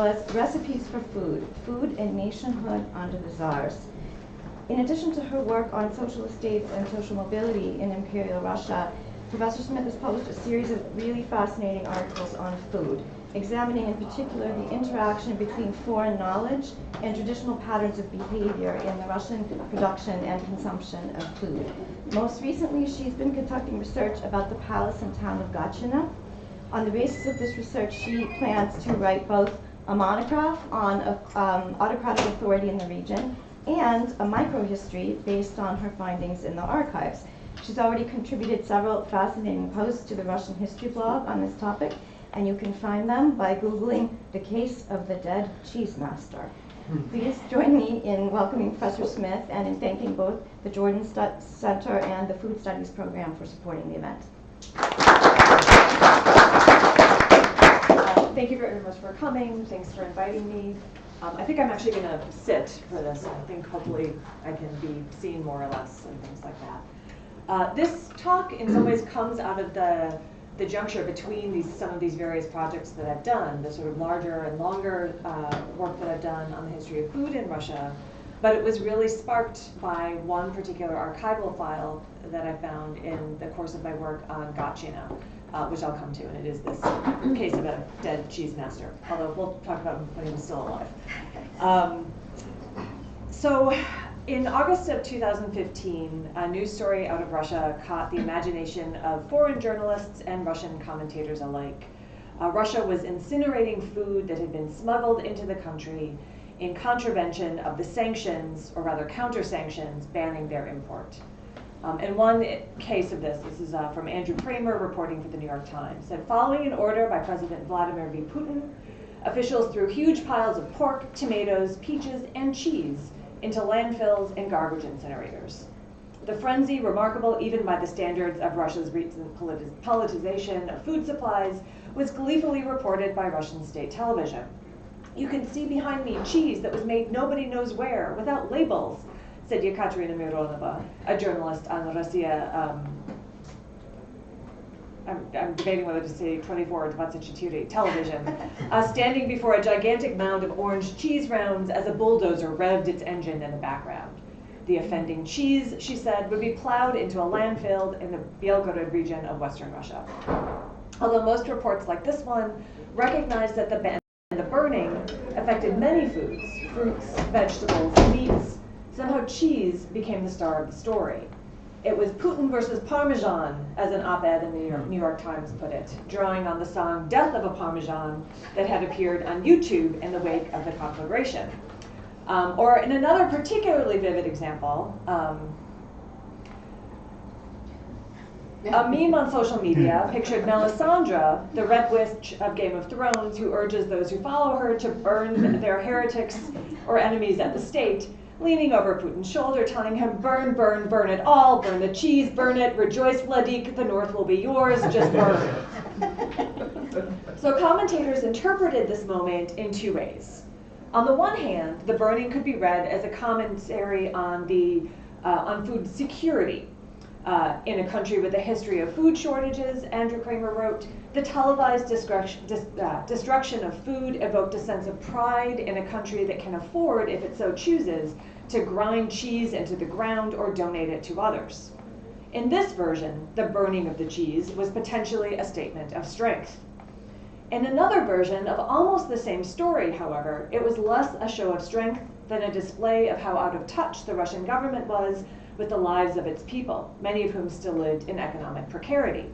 was Recipes for Food, Food and Nationhood under the Tsars. In addition to her work on socialist states and social mobility in Imperial Russia, Professor Smith has published a series of really fascinating articles on food, examining in particular the interaction between foreign knowledge and traditional patterns of behavior in the Russian production and consumption of food. Most recently, she's been conducting research about the palace and town of Gatchina. On the basis of this research, she plans to write both a monograph on autocratic authority in the region and a microhistory based on her findings in the archives. She's already contributed several fascinating posts to the Russian history blog on this topic, and you can find them by Googling The Case of the Dead Cheese Master. Please join me in welcoming Professor Smith and in thanking both the Jordan Center and the Food Studies Program for supporting the event. Thank you very much for coming. Thanks for inviting me. I think I'm actually going to sit for this. I think hopefully I can be seen more or less and things like that. This talk in some ways comes out of the juncture between some of these various projects that I've done, the sort of larger and longer work that I've done on the history of food in Russia. But it was really sparked by one particular archival file that I found in the course of my work on Gatchina, which I'll come to, and it is this case of a dead cheese master, although we'll talk about him when he was still alive. So in August of 2015, a news story out of Russia caught the imagination of foreign journalists and Russian commentators alike. Russia was incinerating food that had been smuggled into the country in contravention of the sanctions, or rather counter-sanctions, banning their import. And one case of this is from Andrew Kramer reporting for the New York Times, said, following an order by President Vladimir V. Putin, officials threw huge piles of pork, tomatoes, peaches, and cheese into landfills and garbage incinerators. The frenzy, remarkable even by the standards of Russia's recent politicization of food supplies, was gleefully reported by Russian state television. You can see behind me cheese that was made nobody knows where, without labels, said Yekaterina Mironova, a journalist on Russia, I'm debating whether to say 24 or 24 television, standing before a gigantic mound of orange cheese rounds as a bulldozer revved its engine in the background. The offending cheese, she said, would be plowed into a landfill in the Belgorod region of Western Russia. Although most reports like this one recognize that the ban and the burning affected many foods, fruits, vegetables, meats, somehow cheese became the star of the story. It was Putin versus Parmesan, as an op-ed in the New York Times put it, drawing on the song Death of a Parmesan that had appeared on YouTube in the wake of the conflagration. Or in another particularly vivid example, a meme on social media pictured Melisandre, the Red Witch of Game of Thrones, who urges those who follow her to burn their heretics or enemies at the stake, leaning over Putin's shoulder, telling him, burn, burn, burn it all, burn the cheese, burn it, rejoice, Vladik, the north will be yours, just burn. So commentators interpreted this moment in two ways. On the one hand, the burning could be read as a commentary on food security. In a country with a history of food shortages, Andrew Kramer wrote, the televised destruction of food evoked a sense of pride in a country that can afford, if it so chooses, to grind cheese into the ground or donate it to others. In this version, the burning of the cheese was potentially a statement of strength. In another version of almost the same story, however, it was less a show of strength than a display of how out of touch the Russian government was with the lives of its people, many of whom still lived in economic precarity.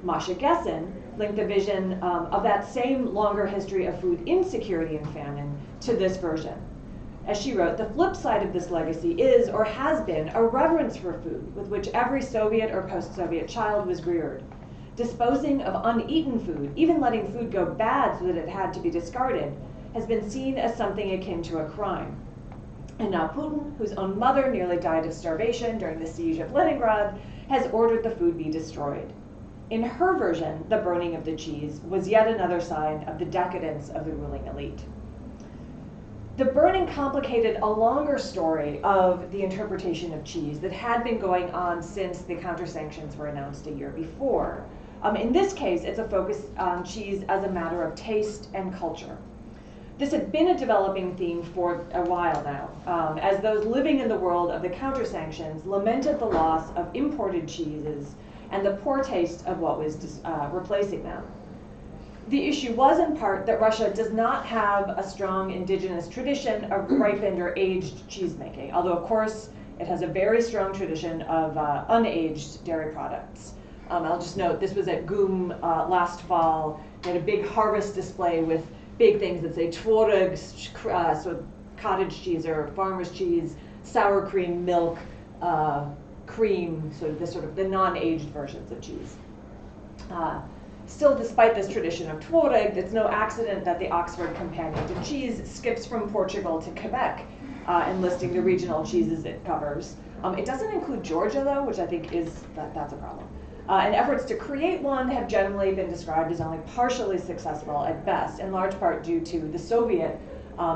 Masha Gessen linked the vision of that same longer history of food insecurity and famine to this version. As she wrote, the flip side of this legacy is, or has been, a reverence for food with which every Soviet or post-Soviet child was reared. Disposing of uneaten food, even letting food go bad so that it had to be discarded, has been seen as something akin to a crime. And now Putin, whose own mother nearly died of starvation during the siege of Leningrad, has ordered the food be destroyed. In her version, the burning of the cheese was yet another sign of the decadence of the ruling elite. The burning complicated a longer story of the interpretation of cheese that had been going on since the counter-sanctions were announced a year before. In this case, it's a focus on cheese as a matter of taste and culture. This had been a developing theme for a while now, as those living in the world of the counter-sanctions lamented the loss of imported cheeses and the poor taste of what was replacing them. The issue was in part that Russia does not have a strong indigenous tradition of ripened or aged cheesemaking, although of course it has a very strong tradition of unaged dairy products. I'll just note, this was at GUM last fall. They had a big harvest display with big things that say Tworig, sort of cottage cheese or farmer's cheese, sour cream, milk, cream, sort of the non-aged versions of cheese. Still, despite this tradition of Tworig, it's no accident that the Oxford Companion to Cheese skips from Portugal to Quebec in listing the regional cheeses it covers. It doesn't include Georgia, though, which I think that's a problem. And efforts to create one have generally been described as only partially successful at best, in large part due to the Soviet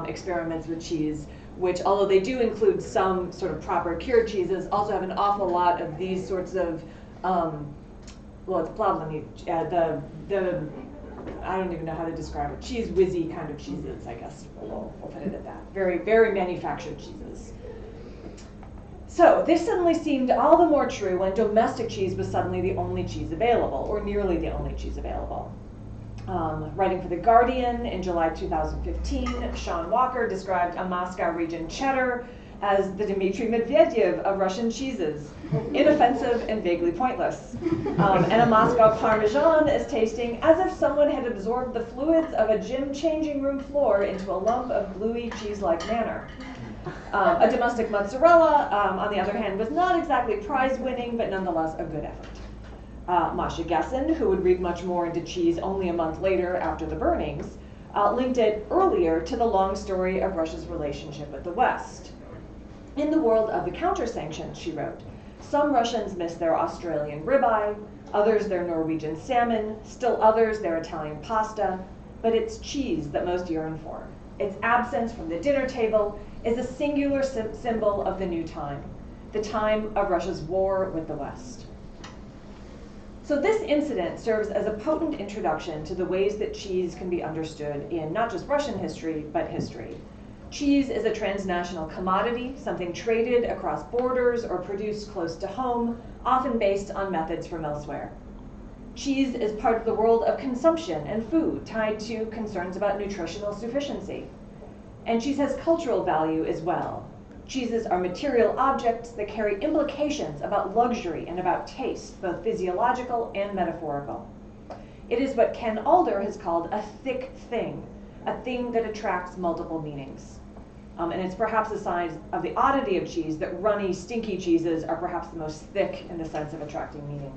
experiments with cheese, which, although they do include some sort of proper cured cheeses, also have an awful lot of these sorts of, well, it's plavlany, I don't even know how to describe it, cheese whizzy kind of cheeses, I guess we'll put it at that. Very, very manufactured cheeses. So this suddenly seemed all the more true when domestic cheese was suddenly the only cheese available, or nearly the only cheese available. Writing for The Guardian in July 2015, Sean Walker described a Moscow region cheddar as the Dmitry Medvedev of Russian cheeses, inoffensive and vaguely pointless. And a Moscow Parmesan is tasting as if someone had absorbed the fluids of a gym changing room floor into a lump of gluey cheese-like manner. A domestic mozzarella, on the other hand, was not exactly prize-winning, but nonetheless a good effort. Masha Gessen, who would read much more into cheese only a month later after the burnings, linked it earlier to the long story of Russia's relationship with the West. In the world of the counter-sanctions, she wrote, some Russians miss their Australian ribeye, others their Norwegian salmon, still others their Italian pasta, but it's cheese that most yearn for. Its absence from the dinner table is a singular symbol of the new time, the time of Russia's war with the West. So this incident serves as a potent introduction to the ways that cheese can be understood in not just Russian history, but history. Cheese is a transnational commodity, something traded across borders or produced close to home, often based on methods from elsewhere. Cheese is part of the world of consumption and food, tied to concerns about nutritional sufficiency. And cheese has cultural value as well. Cheeses are material objects that carry implications about luxury and about taste, both physiological and metaphorical. It is what Ken Alder has called a thick thing, a thing that attracts multiple meanings. And it's perhaps a sign of the oddity of cheese that runny, stinky cheeses are perhaps the most thick in the sense of attracting meaning.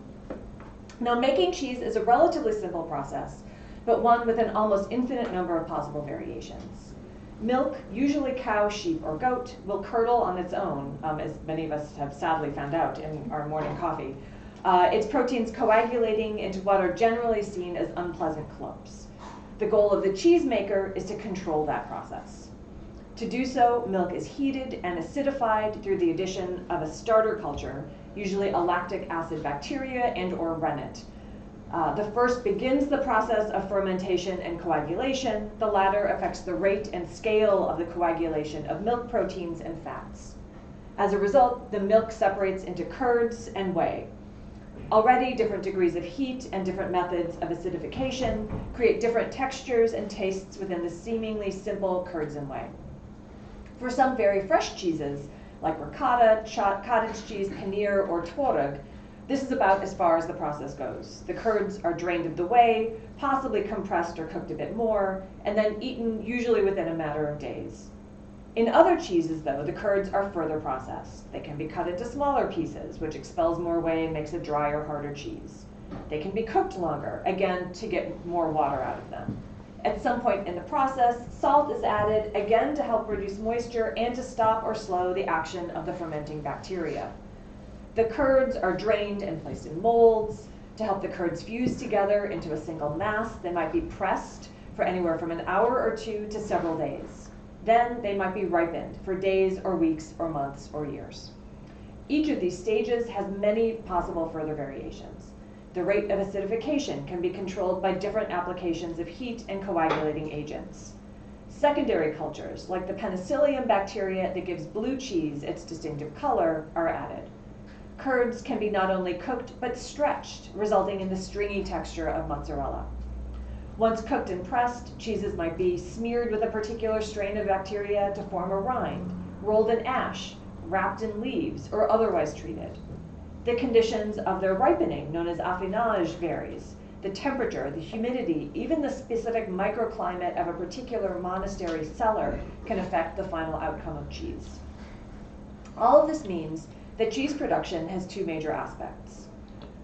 Now, making cheese is a relatively simple process, but one with an almost infinite number of possible variations. Milk, usually cow, sheep, or goat, will curdle on its own, as many of us have sadly found out in our morning coffee, its proteins coagulating into what are generally seen as unpleasant clumps. The goal of the cheesemaker is to control that process. To do so, milk is heated and acidified through the addition of a starter culture, usually a lactic acid bacteria and or rennet. The first begins the process of fermentation and coagulation. The latter affects the rate and scale of the coagulation of milk proteins and fats. As a result, the milk separates into curds and whey. Already, different degrees of heat and different methods of acidification create different textures and tastes within the seemingly simple curds and whey. For some very fresh cheeses, like ricotta, cottage cheese, paneer, or tworig, this is about as far as the process goes. The curds are drained of the whey, possibly compressed or cooked a bit more, and then eaten usually within a matter of days. In other cheeses, though, the curds are further processed. They can be cut into smaller pieces, which expels more whey and makes a drier, harder cheese. They can be cooked longer, again, to get more water out of them. At some point in the process, salt is added, again to help reduce moisture and to stop or slow the action of the fermenting bacteria. The curds are drained and placed in molds. To help the curds fuse together into a single mass, they might be pressed for anywhere from an hour or two to several days. Then they might be ripened for days or weeks or months or years. Each of these stages has many possible further variations. The rate of acidification can be controlled by different applications of heat and coagulating agents. Secondary cultures, like the penicillium bacteria that gives blue cheese its distinctive color, are added. Curds can be not only cooked but stretched, resulting in the stringy texture of mozzarella. Once cooked and pressed, cheeses might be smeared with a particular strain of bacteria to form a rind, rolled in ash, wrapped in leaves, or otherwise treated. The conditions of their ripening, known as affinage, varies. The temperature, the humidity, even the specific microclimate of a particular monastery cellar can affect the final outcome of cheese. All of this means that cheese production has two major aspects.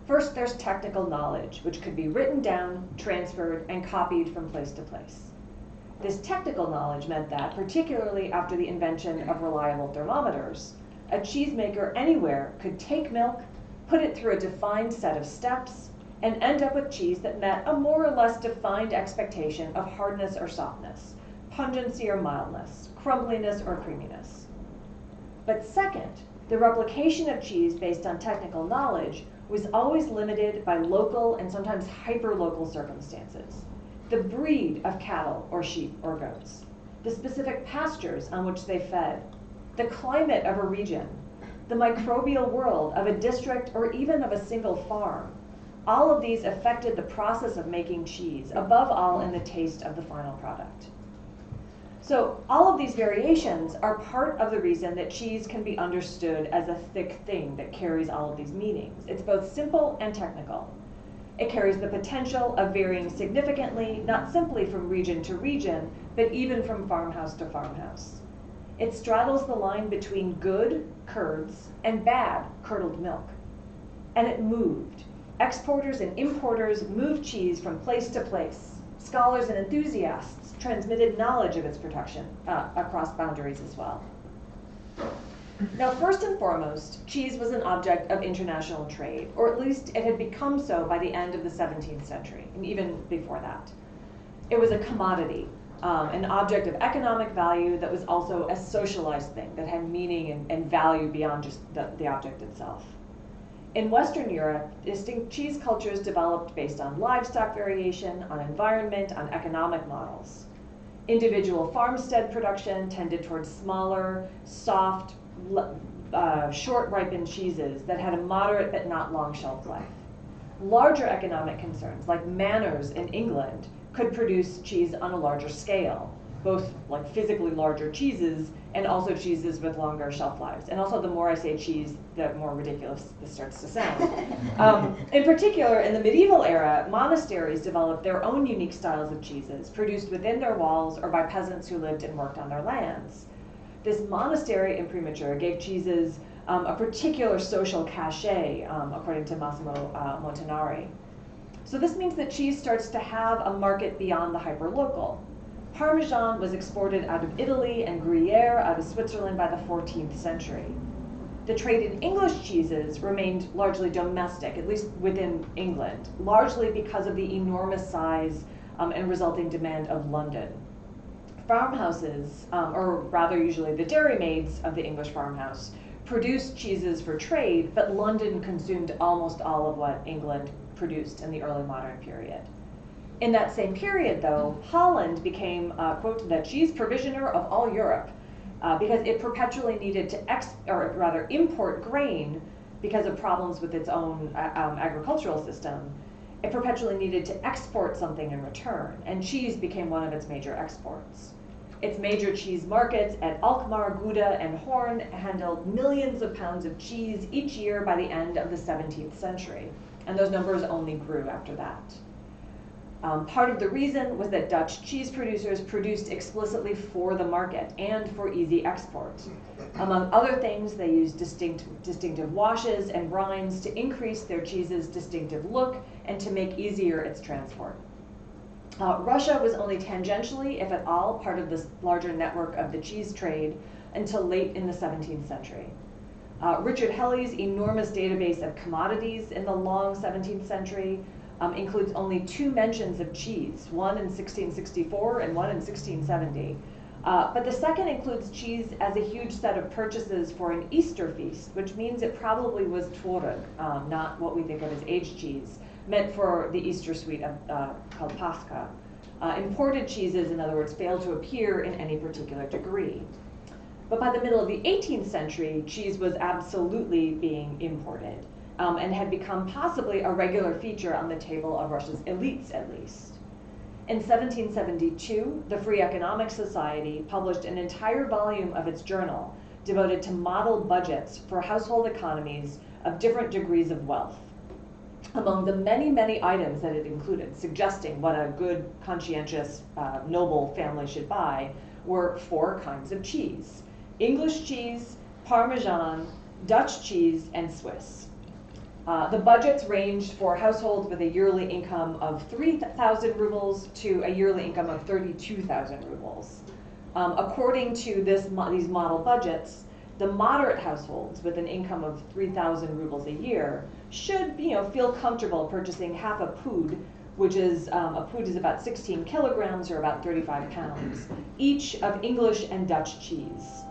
First, there's technical knowledge, which could be written down, transferred, and copied from place to place. This technical knowledge meant that, particularly after the invention of reliable thermometers, a cheesemaker anywhere could take milk, put it through a defined set of steps, and end up with cheese that met a more or less defined expectation of hardness or softness, pungency or mildness, crumbliness or creaminess. But second, the replication of cheese based on technical knowledge was always limited by local and sometimes hyper-local circumstances. The breed of cattle or sheep or goats, the specific pastures on which they fed, the climate of a region, the microbial world of a district or even of a single farm. All of these affected the process of making cheese, above all in the taste of the final product. So all of these variations are part of the reason that cheese can be understood as a thick thing that carries all of these meanings. It's both simple and technical. It carries the potential of varying significantly, not simply from region to region, but even from farmhouse to farmhouse. It straddles the line between good curds and bad curdled milk. And it moved. Exporters and importers moved cheese from place to place. Scholars and enthusiasts transmitted knowledge of its production across boundaries as well. Now, first and foremost, cheese was an object of international trade, or at least it had become so by the end of the 17th century, and even before that. It was a commodity, an object of economic value that was also a socialized thing that had meaning and value beyond just the object itself. In Western Europe, distinct cheese cultures developed based on livestock variation, on environment, on economic models. Individual farmstead production tended towards smaller, soft, short-ripened cheeses that had a moderate but not long shelf life. Larger economic concerns, like manors in England, could produce cheese on a larger scale, both like physically larger cheeses and also cheeses with longer shelf lives. And also, the more I say cheese, the more ridiculous this starts to sound. In particular, in the medieval era, monasteries developed their own unique styles of cheeses, produced within their walls or by peasants who lived and worked on their lands. This monastery imprimatur gave cheeses a particular social cachet, according to Massimo Montanari. So this means that cheese starts to have a market beyond the hyperlocal. Parmesan was exported out of Italy and Gruyère out of Switzerland by the 14th century. The trade in English cheeses remained largely domestic, at least within England, largely because of the enormous size and resulting demand of London. Farmhouses, or rather usually the dairymaids of the English farmhouse, produced cheeses for trade, but London consumed almost all of what England produced in the early modern period. In that same period, though, Holland became, quote, the cheese provisioner of all Europe, because it perpetually needed to import grain because of problems with its own agricultural system. It perpetually needed to export something in return, and cheese became one of its major exports. Its major cheese markets at Alkmaar, Gouda, and Hoorn handled millions of pounds of cheese each year by the end of the 17th century, and those numbers only grew after that. Part of the reason was that Dutch cheese producers produced explicitly for the market and for easy export. Among other things, they used distinctive washes and rinds to increase their cheese's distinctive look and to make easier its transport. Russia was only tangentially, if at all, part of this larger network of the cheese trade until late in the 17th century. Richard Helly's enormous database of commodities in the long 17th century includes only 2 mentions of cheese, one in 1664 and one in 1670. But the second includes cheese as a huge set of purchases for an Easter feast, which means it probably was tworig, not what we think of as aged cheese, meant for the Easter sweet called Pascha. Imported cheeses, in other words, failed to appear in any particular degree. But by the middle of the 18th century, cheese was absolutely being imported, and had become possibly a regular feature on the table of Russia's elites, at least. In 1772, the Free Economic Society published an entire volume of its journal devoted to model budgets for household economies of different degrees of wealth. Among the many, many items that it included, suggesting what a good, conscientious, noble family should buy, were 4 kinds of cheese: English cheese, Parmesan, Dutch cheese, and Swiss. The budgets ranged for households with a yearly income of 3,000 rubles to a yearly income of 32,000 rubles. According to these model budgets, the moderate households with an income of 3,000 rubles a year should, feel comfortable purchasing half a pud, which is, a pud is about 16 kilograms or about 35 pounds, each of English and Dutch cheese.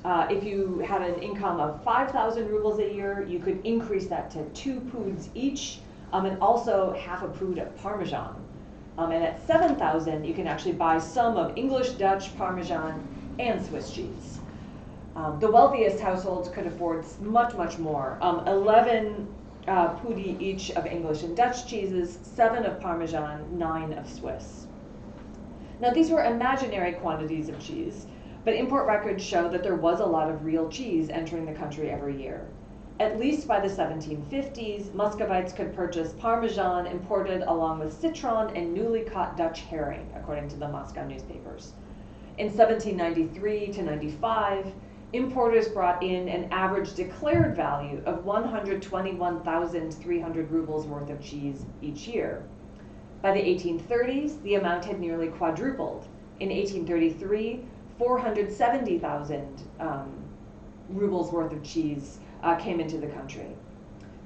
If you had an income of 5,000 rubles a year, you could increase that to 2 puds each, and also half a pud of Parmesan. And at 7,000, you can actually buy some of English, Dutch, Parmesan, and Swiss cheese. The wealthiest households could afford much, much more. 11 pudi each of English and Dutch cheeses, 7 of Parmesan, 9 of Swiss. Now, these were imaginary quantities of cheese, but import records show that there was a lot of real cheese entering the country every year. At least by the 1750s, Muscovites could purchase Parmesan imported along with citron and newly caught Dutch herring, according to the Moscow newspapers. In 1793 to 95, importers brought in an average declared value of 121,300 rubles worth of cheese each year. By the 1830s, the amount had nearly quadrupled. In 1833, 470,000 rubles worth of cheese came into the country.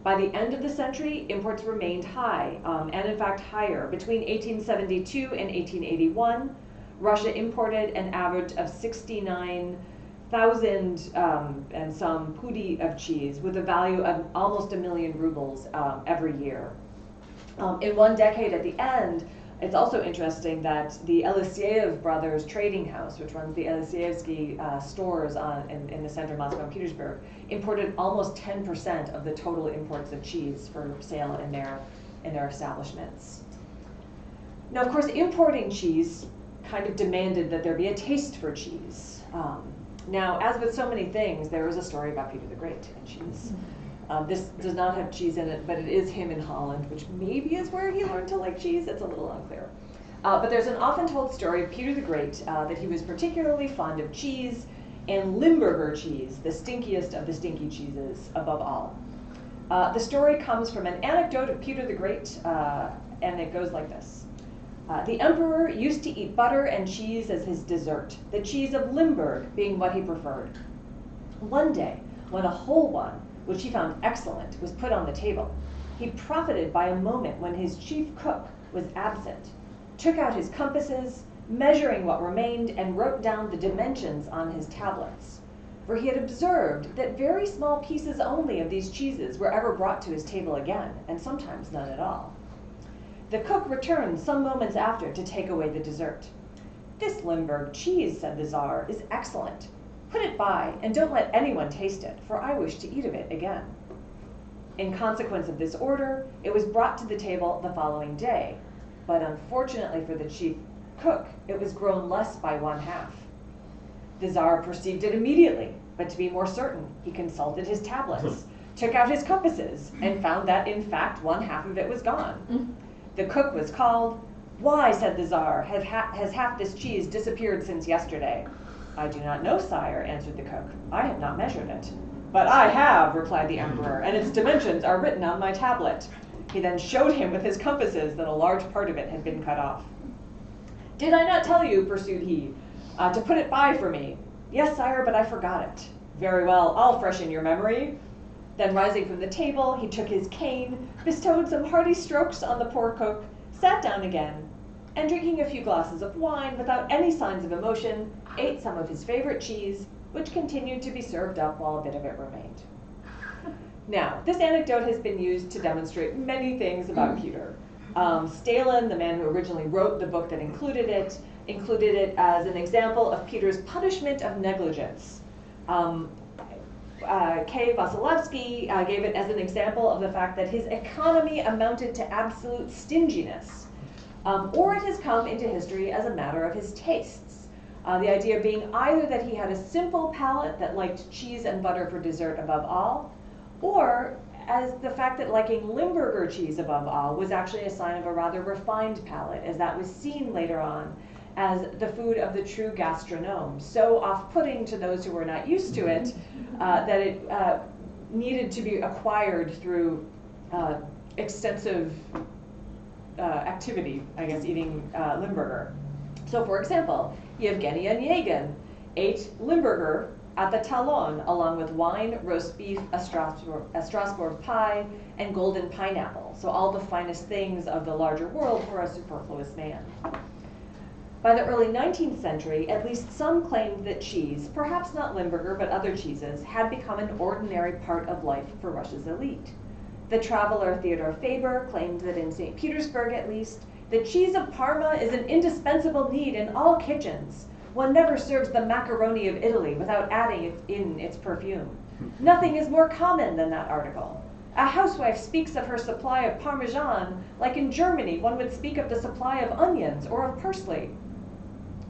By the end of the century, imports remained high, and in fact higher. Between 1872 and 1881, Russia imported an average of 69,000 and some pudi of cheese with a value of almost 1 million rubles every year. In one decade at the end, it's also interesting that the Elisiev brothers trading house, which runs the Elisievsky stores in the center of Moscow and Petersburg, imported almost 10% of the total imports of cheese for sale in their establishments. Now, of course, importing cheese kind of demanded that there be a taste for cheese. Now, as with so many things, there is a story about Peter the Great and cheese. This does not have cheese in it, but it is him in Holland, which maybe is where he learned to like cheese. It's a little unclear. But there's an often told story of Peter the Great that he was particularly fond of cheese, and Limburger cheese, the stinkiest of the stinky cheeses above all. The story comes from an anecdote of Peter the Great, and it goes like this. The emperor used to eat butter and cheese as his dessert, the cheese of Limburg being what he preferred. One day, when a whole one, which he found excellent, was put on the table, he profited by a moment when his chief cook was absent, took out his compasses, measuring what remained, and wrote down the dimensions on his tablets. For he had observed that very small pieces only of these cheeses were ever brought to his table again, and sometimes none at all. The cook returned some moments after to take away the dessert. "This Limburg cheese," said the Tsar, "is excellent. Put it by, and don't let anyone taste it, for I wish to eat of it again." In consequence of this order, it was brought to the table the following day, but unfortunately for the chief cook, it was grown less by 1/2. The Tsar perceived it immediately, but to be more certain, he consulted his tablets, took out his compasses, and found that, in fact, 1/2 of it was gone. The cook was called. "Why," said the Tsar, has half this cheese disappeared since yesterday?" "I do not know, sire," answered the cook. "I have not measured it." "But I have," replied the emperor, "and its dimensions are written on my tablet." He then showed him with his compasses that a large part of it had been cut off. "Did I not tell you," pursued he, "to put it by for me?" "Yes, sire, but I forgot it." "Very well, I'll freshen your memory." Then rising from the table, he took his cane, bestowed some hearty strokes on the poor cook, sat down again, and drinking a few glasses of wine without any signs of emotion, ate some of his favorite cheese, which continued to be served up while a bit of it remained. Now, this anecdote has been used to demonstrate many things about Peter. Stalin, the man who originally wrote the book that included it as an example of Peter's punishment of negligence. K. Vasilevsky gave it as an example of the fact that his economy amounted to absolute stinginess. Or it has come into history as a matter of his tastes. The idea being either that he had a simple palate that liked cheese and butter for dessert above all, or as the fact that liking Limburger cheese above all was actually a sign of a rather refined palate, as that was seen later on as the food of the true gastronome, so off-putting to those who were not used to it that it needed to be acquired through extensive activity, I guess, eating Limburger. So, for example, Yevgeny Onegin ate Limburger at the Talon, along with wine, roast beef, a Strasbourg pie, and golden pineapple. So all the finest things of the larger world for a superfluous man. By the early 19th century, at least some claimed that cheese, perhaps not Limburger but other cheeses, had become an ordinary part of life for Russia's elite. The traveler Theodor Faber claimed that in St. Petersburg, at least, the cheese of Parma is an indispensable need in all kitchens. One never serves the macaroni of Italy without adding in its perfume. Nothing is more common than that article. A housewife speaks of her supply of Parmesan like in Germany one would speak of the supply of onions or of parsley.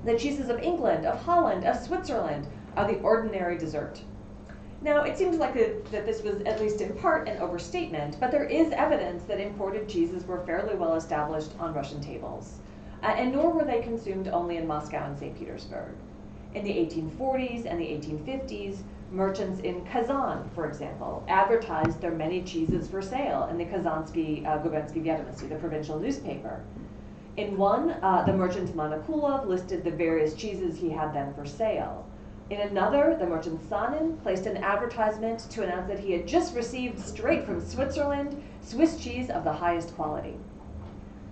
The cheeses of England, of Holland, of Switzerland are the ordinary dessert. Now, it seems like that this was at least in part an overstatement, but there is evidence that imported cheeses were fairly well established on Russian tables. And nor were they consumed only in Moscow and St. Petersburg. In the 1840s and the 1850s, merchants in Kazan, for example, advertised their many cheeses for sale in the Kazansky Gubenski Vedomosti, the provincial newspaper. In one, the merchant Monokulov listed the various cheeses he had then for sale. In another, the merchant Sanin placed an advertisement to announce that he had just received straight from Switzerland Swiss cheese of the highest quality.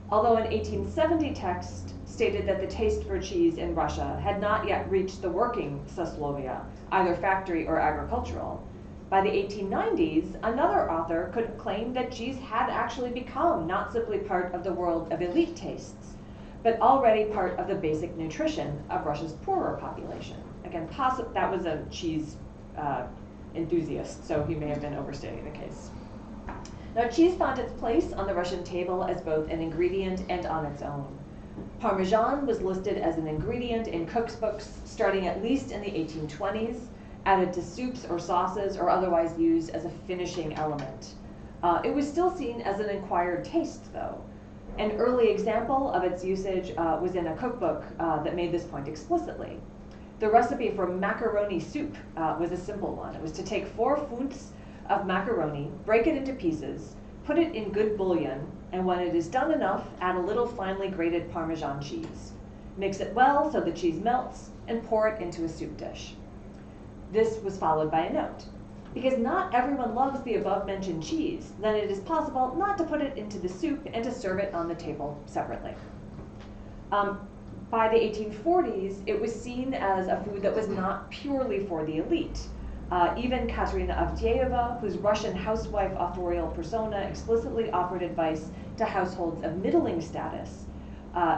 Although an 1870 text stated that the taste for cheese in Russia had not yet reached the working soslovia, either factory or agricultural, by the 1890s, another author could claim that cheese had actually become not simply part of the world of elite tastes, but already part of the basic nutrition of Russia's poorer population. Again, that was a cheese enthusiast, so he may have been overstating the case. Now, cheese found its place on the Russian table as both an ingredient and on its own. Parmesan was listed as an ingredient in cook's books starting at least in the 1820s, added to soups or sauces or otherwise used as a finishing element. It was still seen as an acquired taste, though. An early example of its usage was in a cookbook that made this point explicitly. The recipe for macaroni soup was a simple one. It was to take 4 funts of macaroni, break it into pieces, put it in good bouillon, and when it is done enough, add a little finely grated Parmesan cheese. Mix it well so the cheese melts, and pour it into a soup dish. This was followed by a note. Because not everyone loves the above-mentioned cheese, then it is possible not to put it into the soup and to serve it on the table separately. By the 1840s, it was seen as a food that was not purely for the elite. Even Katerina Avdieva, whose Russian housewife authorial persona explicitly offered advice to households of middling status,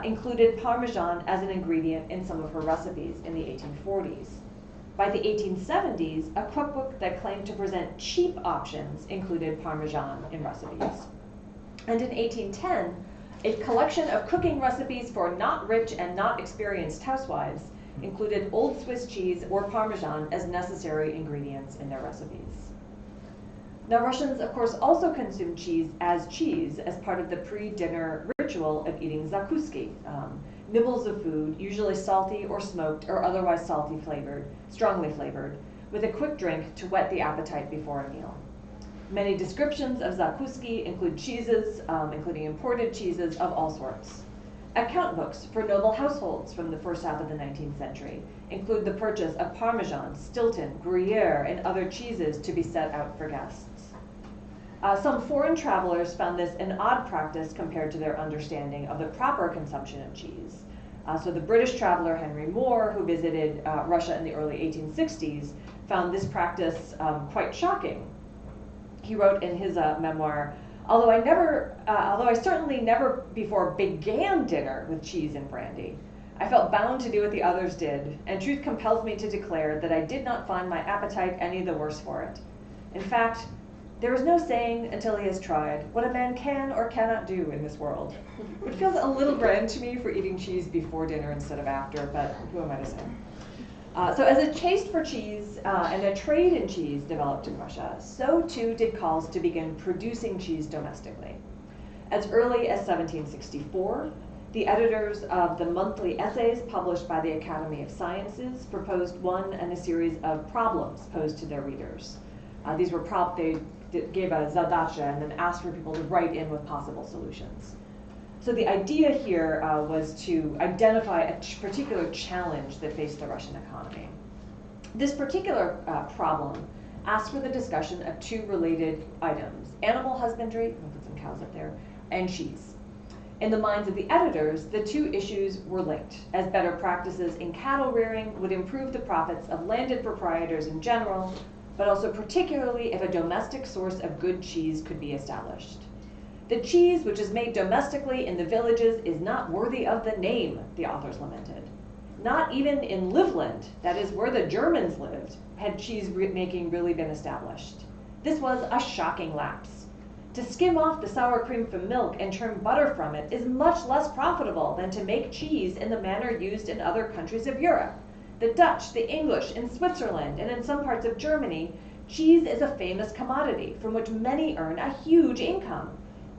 included Parmesan as an ingredient in some of her recipes in the 1840s. By the 1870s, a cookbook that claimed to present cheap options included Parmesan in recipes. And in 1810, a collection of cooking recipes for not rich and not experienced housewives included Old Swiss cheese or Parmesan as necessary ingredients in their recipes. Now, Russians, of course, also consumed cheese as part of the pre-dinner ritual of eating zakuski, nibbles of food, usually salty or smoked or otherwise strongly flavored, with a quick drink to whet the appetite before a meal. Many descriptions of zakuski include cheeses, including imported cheeses of all sorts. Account books for noble households from the first half of the 19th century include the purchase of Parmesan, Stilton, Gruyère, and other cheeses to be set out for guests. Some foreign travelers found this an odd practice compared to their understanding of the proper consumption of cheese. So the British traveler Henry Moore, who visited Russia in the early 1860s, found this practice quite shocking. He wrote in his memoir, Although I certainly never before began dinner with cheese and brandy, I felt bound to do what the others did, and truth compels me to declare that I did not find my appetite any the worse for it. In fact, there is no saying until he has tried what a man can or cannot do in this world. It feels a little grand to me for eating cheese before dinner instead of after, but who am I to say? So as a taste for cheese and a trade in cheese developed in Russia, so too did calls to begin producing cheese domestically. As early as 1764, the editors of the monthly essays published by the Academy of Sciences proposed one and a series of problems posed to their readers. They gave a zadacha and then asked for people to write in with possible solutions. So the idea here was to identify a particular challenge that faced the Russian economy. This particular problem asked for the discussion of two related items: animal husbandry, I'm gonna put some cows up there, and cheese. In the minds of the editors, the two issues were linked, as better practices in cattle rearing would improve the profits of landed proprietors in general, but also particularly if a domestic source of good cheese could be established. The cheese which is made domestically in the villages is not worthy of the name, the authors lamented. Not even in Livland, that is where the Germans lived, had cheese making really been established. This was a shocking lapse. To skim off the sour cream from milk and churn butter from it is much less profitable than to make cheese in the manner used in other countries of Europe. The Dutch, the English, in Switzerland, and in some parts of Germany, cheese is a famous commodity from which many earn a huge income.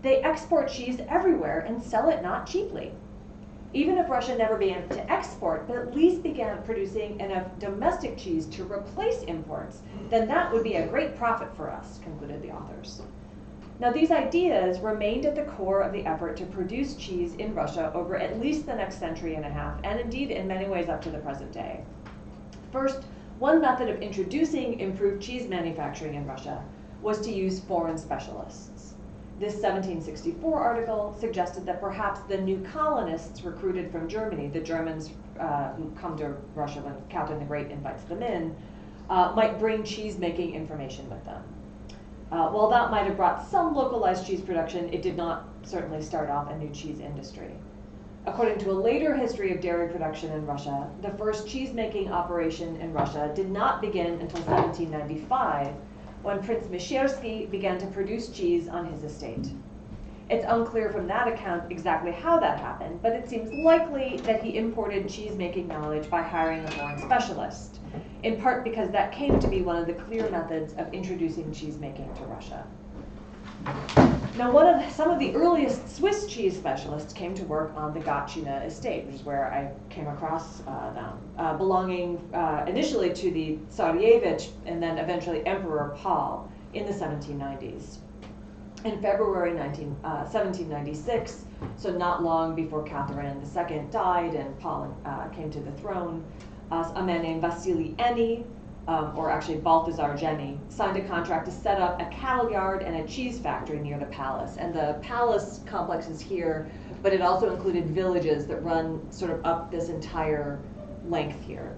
They export cheese everywhere and sell it not cheaply. Even if Russia never began to export, but at least began producing enough domestic cheese to replace imports, then that would be a great profit for us, concluded the authors. Now, these ideas remained at the core of the effort to produce cheese in Russia over at least the next century and a half, and indeed in many ways up to the present day. First, one method of introducing improved cheese manufacturing in Russia was to use foreign specialists. This 1764 article suggested that perhaps the new colonists recruited from Germany, the Germans who come to Russia when Catherine the Great invites them in, might bring cheese-making information with them. While that might have brought some localized cheese production, it did not certainly start off a new cheese industry. According to a later history of dairy production in Russia, the first cheese-making operation in Russia did not begin until 1795, when Prince Mishiersky began to produce cheese on his estate. It's unclear from that account exactly how that happened, but it seems likely that he imported cheese-making knowledge by hiring a foreign specialist, in part because that came to be one of the clear methods of introducing cheese-making to Russia. Now, some of the earliest Swiss cheese specialists came to work on the Gatchina estate, which is where I came across them, belonging initially to the Tsarevich and then eventually Emperor Paul in the 1790s. In February 1796, so not long before Catherine II died and Paul came to the throne, a man named Vasily Eny, or actually Balthazar Jenny, signed a contract to set up a cattle yard and a cheese factory near the palace. And the palace complex is here, but it also included villages that run sort of up this entire length here.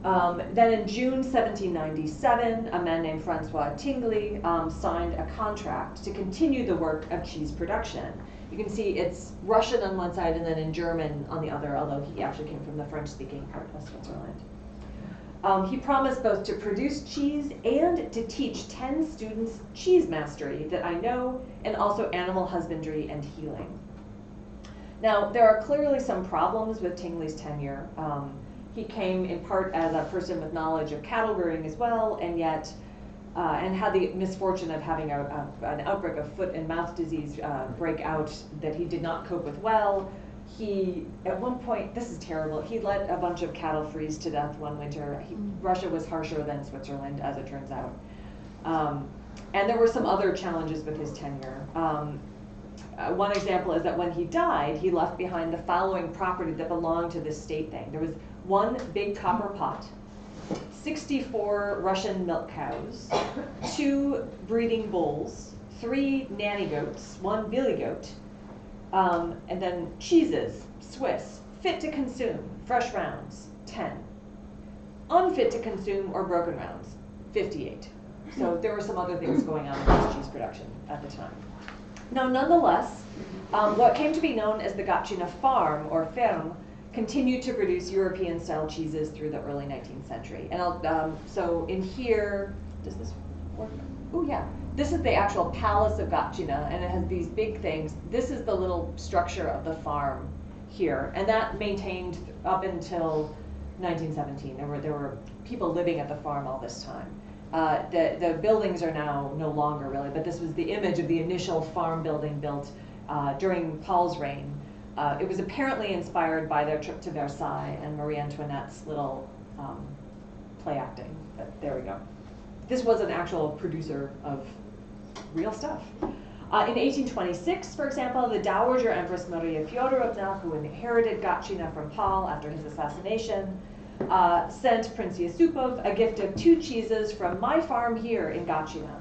Then in June 1797, a man named Francois Tingley signed a contract to continue the work of cheese production. You can see it's Russian on one side and then in German on the other, although he actually came from the French-speaking part of Switzerland. He promised both to produce cheese and to teach 10 students cheese mastery that I know, and also animal husbandry and healing. Now, there are clearly some problems with Tingley's tenure. He came in part as a person with knowledge of cattle rearing as well, and yet, and had the misfortune of having an outbreak of foot and mouth disease break out that he did not cope with well. He, at one point, this is terrible, he let a bunch of cattle freeze to death one winter. Russia was harsher than Switzerland, as it turns out. And there were some other challenges with his tenure. One example is that when he died, he left behind the following property that belonged to this state thing. There was one big copper pot, 64 Russian milk cows, 2 breeding bulls, 3 nanny goats, 1 billy goat, and then cheeses, Swiss, fit to consume, fresh rounds, 10. Unfit to consume or broken rounds, 58. So there were some other things going on in this cheese production at the time. Now, nonetheless, what came to be known as the Gatchina farm, or ferme, continued to produce European-style cheeses through the early 19th century. And so in here, does this work? Oh yeah, this is the actual palace of Gatchina, and it has these big things. This is the little structure of the farm here, and that maintained up until 1917. There were people living at the farm all this time. The buildings are now no longer really, but this was the image of the initial farm building built during Paul's reign. It was apparently inspired by their trip to Versailles and Marie Antoinette's little play acting, but there we go. This was an actual producer of real stuff. In 1826, for example, the Dowager Empress Maria Fyodorovna, who inherited Gatchina from Paul after his assassination, sent Prince Yusupov a gift of 2 cheeses from my farm here in Gatchina.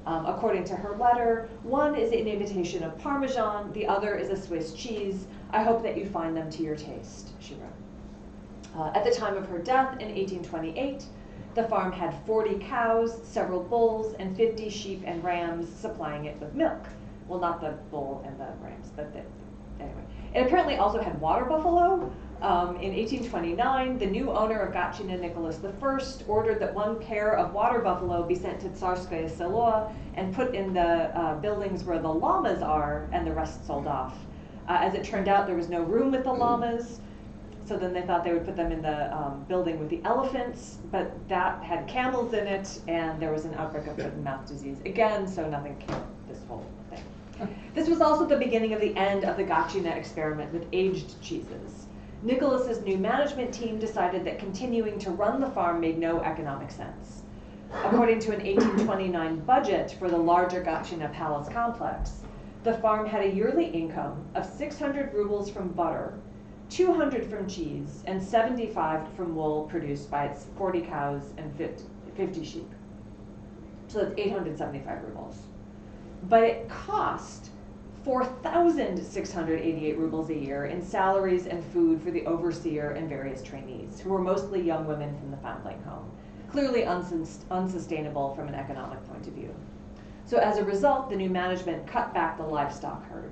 According to her letter, one is an imitation of Parmesan, the other is a Swiss cheese. I hope that you find them to your taste, she wrote. At the time of her death in 1828, the farm had 40 cows, several bulls, and 50 sheep and rams supplying it with milk. Well, not the bull and the rams, but anyway. It apparently also had water buffalo. In 1829, the new owner of Gatchina, Nicholas I, ordered that 1 pair of water buffalo be sent to Tsarskoye Selo and put in the buildings where the llamas are, and the rest sold off. As it turned out, there was no room with the llamas, so then they thought they would put them in the building with the elephants, but that had camels in it, and there was an outbreak of foot-and-mouth disease again, so nothing came of this whole thing. This was also the beginning of the end of the Gatchina experiment with aged cheeses. Nicholas's new management team decided that continuing to run the farm made no economic sense. According to an 1829 budget for the larger Gatchina Palace complex, the farm had a yearly income of 600 rubles from butter, 200 from cheese, and 75 from wool produced by its 40 cows and 50 sheep. So that's 875 rubles. But it cost 4,688 rubles a year in salaries and food for the overseer and various trainees, who were mostly young women from the foundling home, clearly unsustainable from an economic point of view. So as a result, the new management cut back the livestock herd.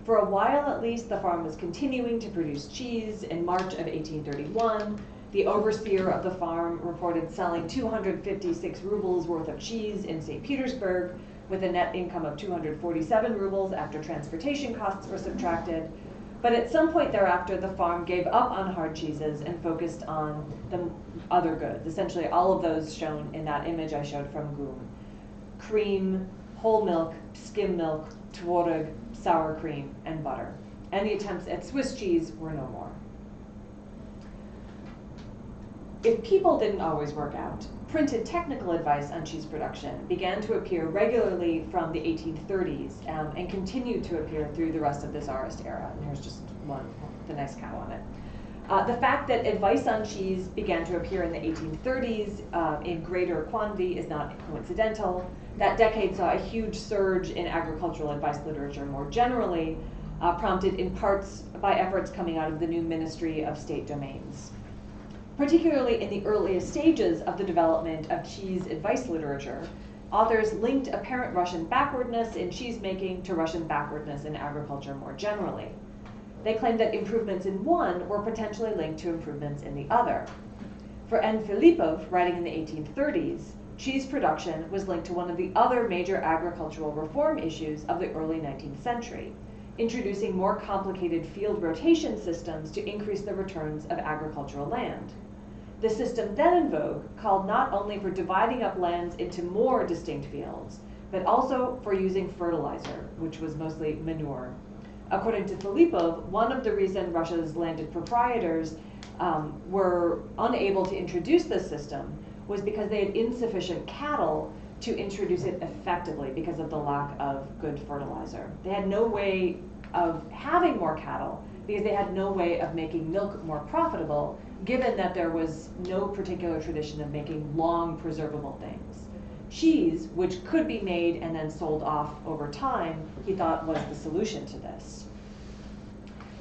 For a while at least, the farm was continuing to produce cheese. In March of 1831, the overseer of the farm reported selling 256 rubles worth of cheese in St. Petersburg, with a net income of 247 rubles after transportation costs were subtracted. But at some point thereafter, the farm gave up on hard cheeses and focused on the other goods, essentially all of those shown in that image I showed from Gum. Cream, whole milk, skim milk, tworog, sour cream, and butter. Any attempts at Swiss cheese were no more. If people didn't always work out, printed technical advice on cheese production began to appear regularly from the 1830s and continued to appear through the rest of the Tsarist era. And here's just one, the nice cow on it. The fact that advice on cheese began to appear in the 1830s in greater quantity is not coincidental. That decade saw a huge surge in agricultural advice literature more generally, prompted in parts by efforts coming out of the new Ministry of State Domains. Particularly in the earliest stages of the development of cheese advice literature, authors linked apparent Russian backwardness in cheesemaking to Russian backwardness in agriculture more generally. They claimed that improvements in one were potentially linked to improvements in the other. For N. Filipov, writing in the 1830s, cheese production was linked to one of the other major agricultural reform issues of the early 19th century, introducing more complicated field rotation systems to increase the returns of agricultural land. The system then in vogue called not only for dividing up lands into more distinct fields, but also for using fertilizer, which was mostly manure. According to Filipov, one of the reasons Russia's landed proprietors were unable to introduce this system was because they had insufficient cattle to introduce it effectively because of the lack of good fertilizer. They had no way of having more cattle because they had no way of making milk more profitable, given that there was no particular tradition of making long preservable things. Cheese, which could be made and then sold off over time, he thought was the solution to this.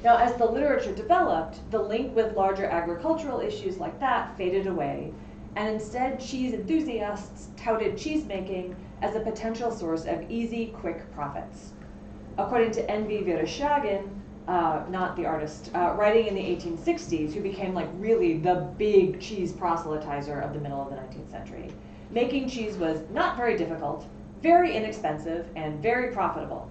Now, as the literature developed, the link with larger agricultural issues like that faded away, and instead cheese enthusiasts touted cheesemaking as a potential source of easy, quick profits. According to N.V. Vereshchagin, not the artist, writing in the 1860s, who became like really the big cheese proselytizer of the middle of the 19th century, making cheese was not very difficult, very inexpensive, and very profitable.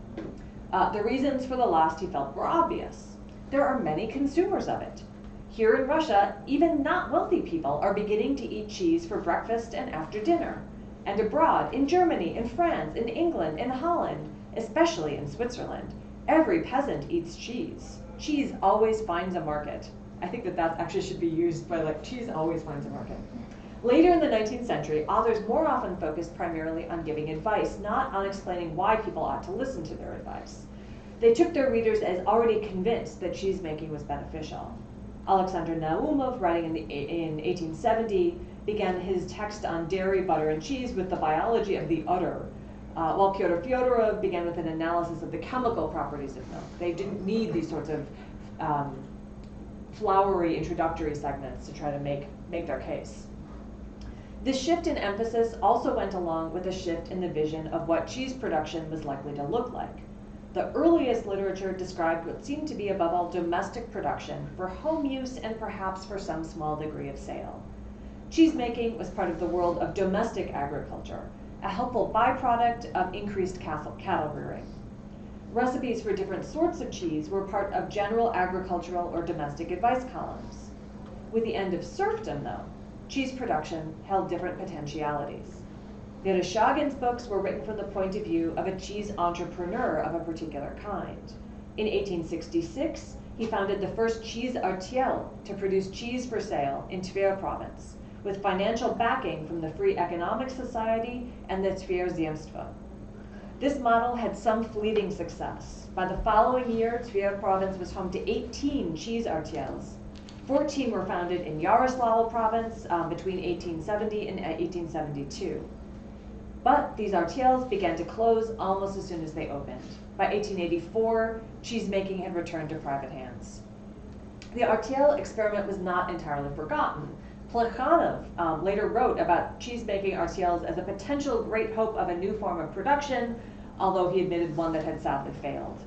The reasons for the last, he felt, were obvious. There are many consumers of it. Here in Russia, even not wealthy people are beginning to eat cheese for breakfast and after dinner. And abroad, in Germany, in France, in England, in Holland, especially in Switzerland, every peasant eats cheese. Cheese always finds a market. I think that actually should be used by like, cheese always finds a market. Later in the 19th century, authors more often focused primarily on giving advice, not on explaining why people ought to listen to their advice. They took their readers as already convinced that cheesemaking was beneficial. Alexander Naumov, writing in 1870, began his text on dairy, butter, and cheese with the biology of the udder, while Pyotr Fyodorov began with an analysis of the chemical properties of milk. They didn't need these sorts of flowery introductory segments to try to make their case. This shift in emphasis also went along with a shift in the vision of what cheese production was likely to look like. The earliest literature described what seemed to be above all domestic production for home use and perhaps for some small degree of sale. Cheesemaking was part of the world of domestic agriculture, a helpful byproduct of increased cattle rearing. Recipes for different sorts of cheese were part of general agricultural or domestic advice columns. With the end of serfdom, though, cheese production held different potentialities. Vereshchagin's books were written from the point of view of a cheese entrepreneur of a particular kind. In 1866, he founded the first cheese Rtl to produce cheese for sale in Tver province, with financial backing from the Free Economic Society and the Tver Zemstvo. This model had some fleeting success. By the following year, Tver province was home to 18 cheese Rtls. 14 were founded in Yaroslavl province between 1870 and 1872. But these Rtls began to close almost as soon as they opened. By 1884, cheesemaking had returned to private hands. The Rtl experiment was not entirely forgotten. Plekhanov later wrote about cheesemaking Rtls as a potential great hope of a new form of production, although he admitted one that had sadly failed.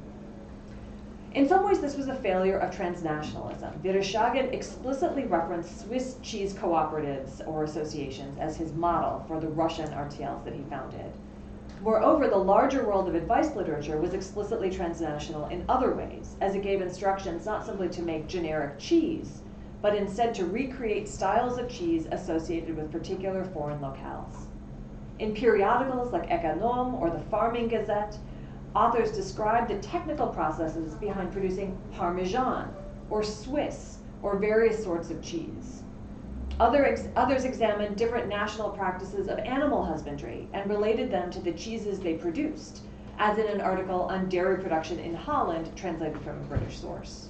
In some ways, this was a failure of transnationalism. Vereshchagin explicitly referenced Swiss cheese cooperatives or associations as his model for the Russian Rtls that he founded. Moreover, the larger world of advice literature was explicitly transnational in other ways, as it gave instructions not simply to make generic cheese, but instead to recreate styles of cheese associated with particular foreign locales. In periodicals like Econom or the Farming Gazette, authors describe the technical processes behind producing Parmesan, or Swiss, or various sorts of cheese. Others examined different national practices of animal husbandry and related them to the cheeses they produced, as in an article on dairy production in Holland translated from a British source.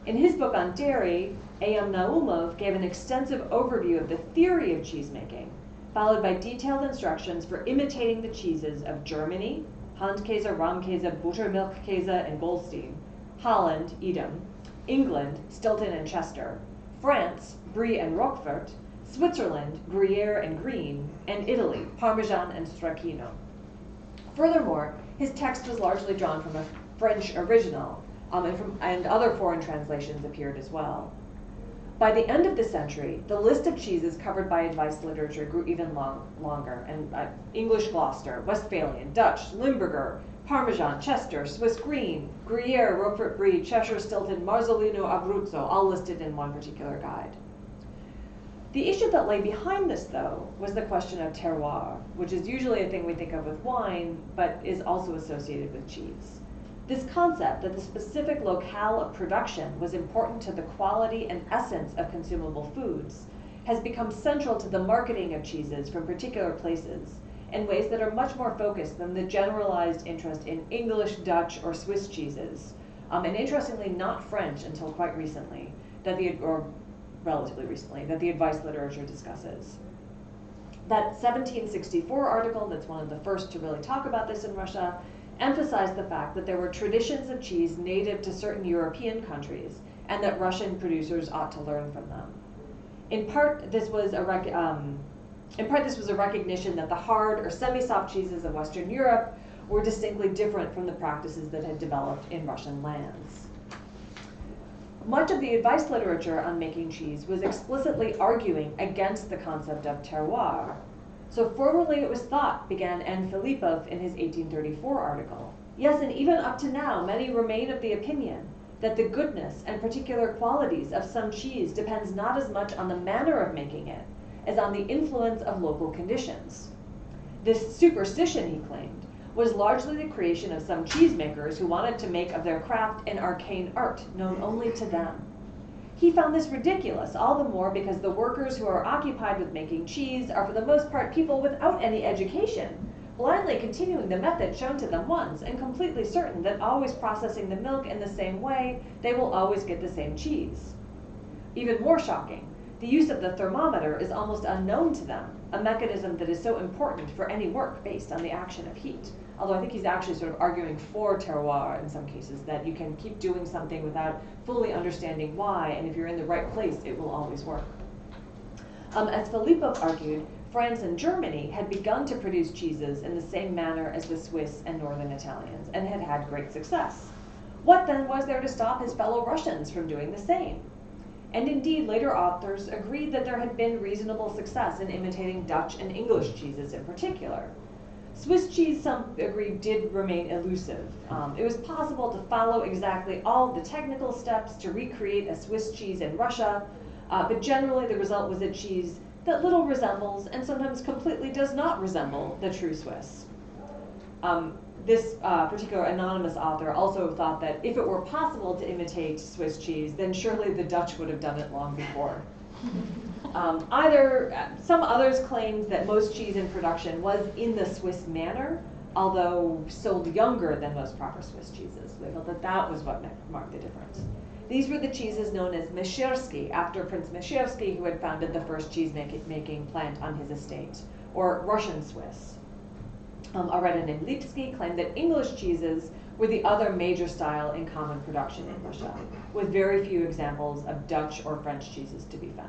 In his book on dairy, A.M. Naumov gave an extensive overview of the theory of cheesemaking, followed by detailed instructions for imitating the cheeses of Germany, Handkäse, Rahmkäse, Buttermilchkäse, and Goldstein, Holland, Edam, England, Stilton and Chester, France, Brie and Roquefort, Switzerland, Gruyère and Green, and Italy, Parmesan and Stracchino. Furthermore, his text was largely drawn from a French original, and other foreign translations appeared as well. By the end of the century, the list of cheeses covered by advice literature grew even longer, and English Gloucester, Westphalian, Dutch, Limburger, Parmesan, Chester, Swiss Green, Gruyère, Roquefort Brie, Cheshire Stilton, Marzolino, Abruzzo, all listed in one particular guide. The issue that lay behind this, though, was the question of terroir, which is usually a thing we think of with wine, but is also associated with cheese. This concept that the specific locale of production was important to the quality and essence of consumable foods has become central to the marketing of cheeses from particular places in ways that are much more focused than the generalized interest in English, Dutch, or Swiss cheeses, and interestingly not French until quite recently, or relatively recently, that the advice literature discusses. That 1764 article, that's one of the first to really talk about this in Russia, emphasized the fact that there were traditions of cheese native to certain European countries and that Russian producers ought to learn from them. In part, this was a recognition that the hard or semi-soft cheeses of Western Europe were distinctly different from the practices that had developed in Russian lands. Much of the advice literature on making cheese was explicitly arguing against the concept of terroir. So formally it was thought, began N. Filipov in his 1834 article. Yes, and even up to now, many remain of the opinion that the goodness and particular qualities of some cheese depends not as much on the manner of making it as on the influence of local conditions. This superstition, he claimed, was largely the creation of some cheesemakers who wanted to make of their craft an arcane art known only to them. He found this ridiculous, all the more because the workers who are occupied with making cheese are for the most part people without any education, blindly continuing the method shown to them once and completely certain that always processing the milk in the same way, they will always get the same cheese. Even more shocking, the use of the thermometer is almost unknown to them, a mechanism that is so important for any work based on the action of heat. Although I think he's actually sort of arguing for terroir in some cases, that you can keep doing something without fully understanding why, and if you're in the right place, it will always work. As Filipov argued, France and Germany had begun to produce cheeses in the same manner as the Swiss and Northern Italians, and had had great success. What then was there to stop his fellow Russians from doing the same? And indeed, later authors agreed that there had been reasonable success in imitating Dutch and English cheeses in particular. Swiss cheese, some agreed, did remain elusive. It was possible to follow exactly all the technical steps to recreate a Swiss cheese in Russia, but generally the result was a cheese that little resembles and sometimes completely does not resemble the true Swiss. This particular anonymous author also thought that if it were possible to imitate Swiss cheese, then surely the Dutch would have done it long before. Some others claimed that most cheese in production was in the Swiss manner, although sold younger than most proper Swiss cheeses. They felt that that was what marked the difference. These were the cheeses known as Meshchersky, after Prince Meshchersky, who had founded the first cheese-making plant on his estate, or Russian Swiss. A writer named Lipsky claimed that English cheeses were the other major style in common production in Russia, with very few examples of Dutch or French cheeses to be found.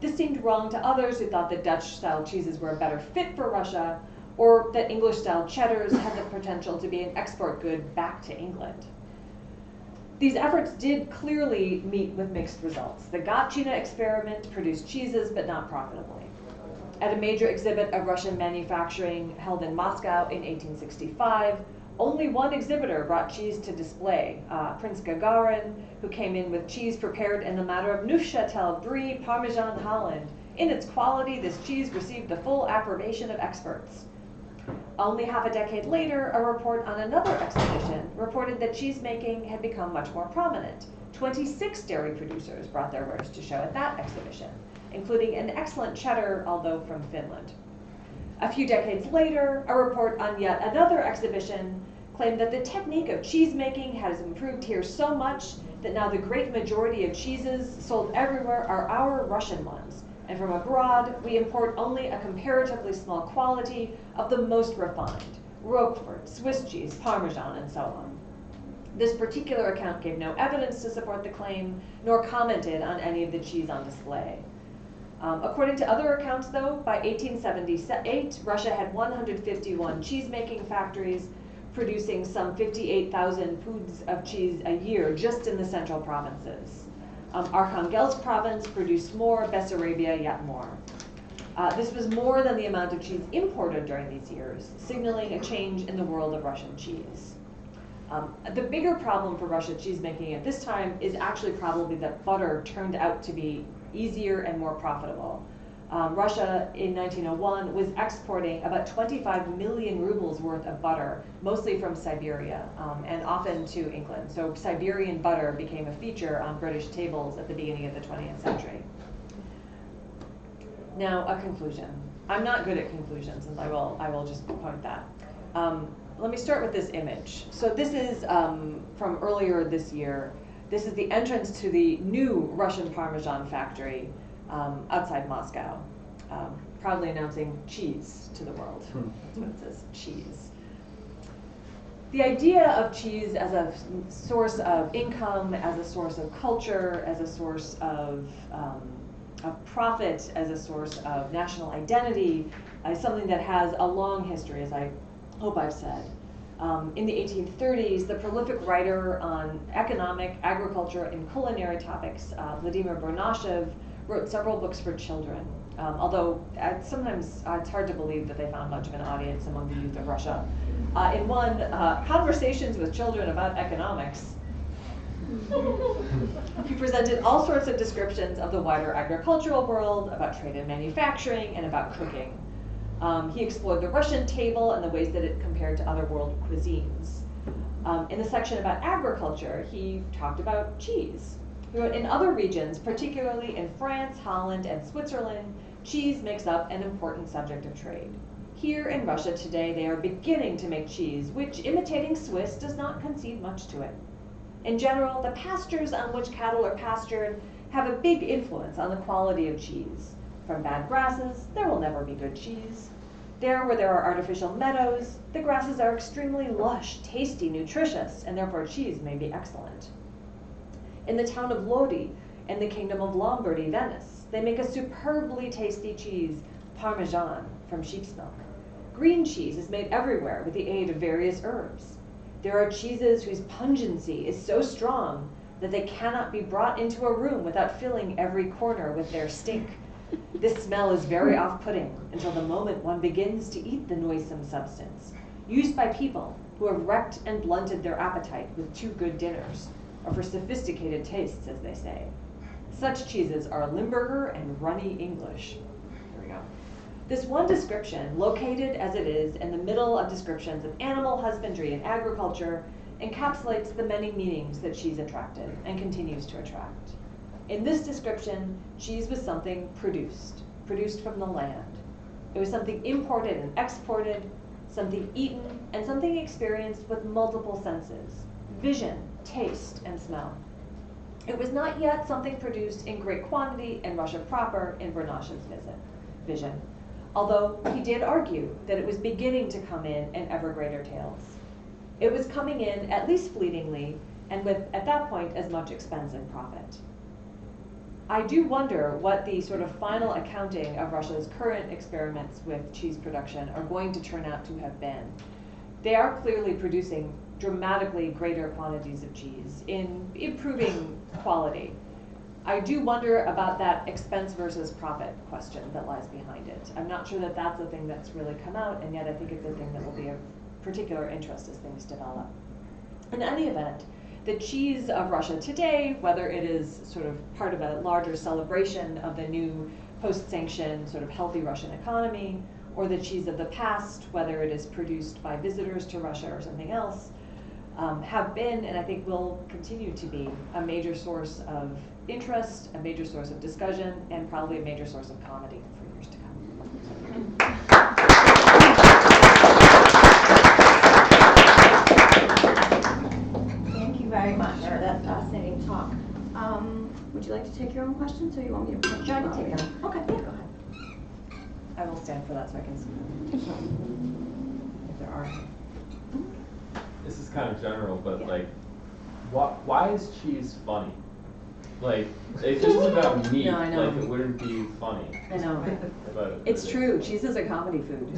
This seemed wrong to others who thought that Dutch-style cheeses were a better fit for Russia, or that English-style cheddars had the potential to be an export good back to England. These efforts did clearly meet with mixed results. The Gatchina experiment produced cheeses, but not profitably. At a major exhibit of Russian manufacturing held in Moscow in 1865, only one exhibitor brought cheese to display, Prince Gagarin, who came in with cheese prepared in the manner of Neufchâtel, Brie, Parmesan, Holland. In its quality, this cheese received the full approbation of experts. Only half a decade later, a report on another exhibition reported that cheesemaking had become much more prominent. 26 dairy producers brought their wares to show at that exhibition, including an excellent cheddar, although from Finland. A few decades later, a report on yet another exhibition claimed that the technique of cheesemaking has improved here so much that now the great majority of cheeses sold everywhere are our Russian ones, and from abroad we import only a comparatively small quality of the most refined, Roquefort, Swiss cheese, Parmesan, and so on. This particular account gave no evidence to support the claim, nor commented on any of the cheese on display. According to other accounts, though, by 1878, Russia had 151 cheese-making factories, producing some 58,000 poods of cheese a year just in the central provinces. Arkhangelsk province produced more, Bessarabia yet more. This was more than the amount of cheese imported during these years, signaling a change in the world of Russian cheese. The bigger problem for Russia cheesemaking at this time is actually probably that butter turned out to be easier and more profitable. Russia in 1901 was exporting about 25 million rubles worth of butter, mostly from Siberia, and often to England. So Siberian butter became a feature on British tables at the beginning of the 20th century. Now, a conclusion. I'm not good at conclusions, and I will just point that. Let me start with this image. So this is from earlier this year. This is the entrance to the new Russian Parmesan factory outside Moscow, proudly announcing cheese to the world. That's what it says, cheese. The idea of cheese as a source of income, as a source of culture, as a source of profit as a source of national identity is something that has a long history, as I hope I've said. In the 1830s, the prolific writer on economic, agriculture, and culinary topics, Vladimir Bornashev, wrote several books for children. Although sometimes it's hard to believe that they found much of an audience among the youth of Russia. In one, Conversations with Children About Economics, he presented all sorts of descriptions of the wider agricultural world, about trade and manufacturing, and about cooking. He explored the Russian table and the ways that it compared to other world cuisines. In the section about agriculture, he talked about cheese. He wrote, in other regions, particularly in France, Holland, and Switzerland, cheese makes up an important subject of trade. Here in Russia today, they are beginning to make cheese, which, imitating Swiss, does not concede much to it. In general, the pastures on which cattle are pastured have a big influence on the quality of cheese. From bad grasses, there will never be good cheese. There where there are artificial meadows, the grasses are extremely lush, tasty, nutritious, and therefore cheese may be excellent. In the town of Lodi, in the kingdom of Lombardy, Venice, they make a superbly tasty cheese, Parmesan, from sheep's milk. Green cheese is made everywhere with the aid of various herbs. There are cheeses whose pungency is so strong that they cannot be brought into a room without filling every corner with their stink. This smell is very off-putting until the moment one begins to eat the noisome substance, used by people who have wrecked and blunted their appetite with too good dinners, or for sophisticated tastes, as they say. Such cheeses are Limburger and runny English. There we go. This one description, located as it is in the middle of descriptions of animal husbandry and agriculture, encapsulates the many meanings that cheese attracted and continues to attract. In this description, cheese was something produced from the land. It was something imported and exported, something eaten, and something experienced with multiple senses: vision, taste, and smell. It was not yet something produced in great quantity in Russia proper in Bornashev's vision, although he did argue that it was beginning to come in ever greater tales. It was coming in, at least fleetingly, and with, at that point, as much expense and profit. I do wonder what the sort of final accounting of Russia's current experiments with cheese production are going to turn out to have been. They are clearly producing dramatically greater quantities of cheese in improving quality. I do wonder about that expense versus profit question that lies behind it. I'm not sure that that's a thing that's really come out, and yet I think it's a thing that will be of particular interest as things develop. In any event, the cheese of Russia today, whether it is sort of part of a larger celebration of the new post-sanctioned sort of healthy Russian economy, or the cheese of the past, whether it is produced by visitors to Russia or something else, have been, and I think will continue to be, a major source of interest, a major source of discussion, and probably a major source of comedy for years to come. Thank you very much for that fascinating talk. Would you like to take your own questions, or you want me to put I can take them. Okay, yeah, go ahead. I will stand for that so I can see if there are. This is kind of general, but like, why is cheese funny? Like, if this was about meat, No, I know. like, it wouldn't be funny. I know. But It's true. Cheese is a comedy food.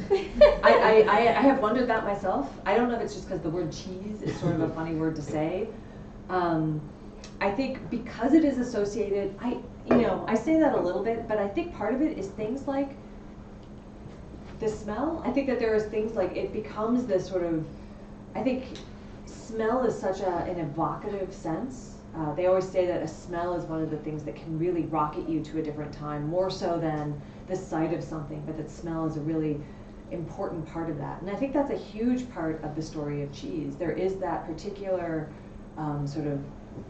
I have wondered that myself. I don't know if it's just because the word cheese is sort of a funny word to say. I think because it is associated, I say that a little bit, but I think part of it is things like the smell. I think that there is things like it becomes this sort of, I think smell is such an evocative sense. They always say that a smell is one of the things that can really rocket you to a different time, more so than the sight of something, but that smell is a really important part of that. And I think that's a huge part of the story of cheese. There is that particular sort of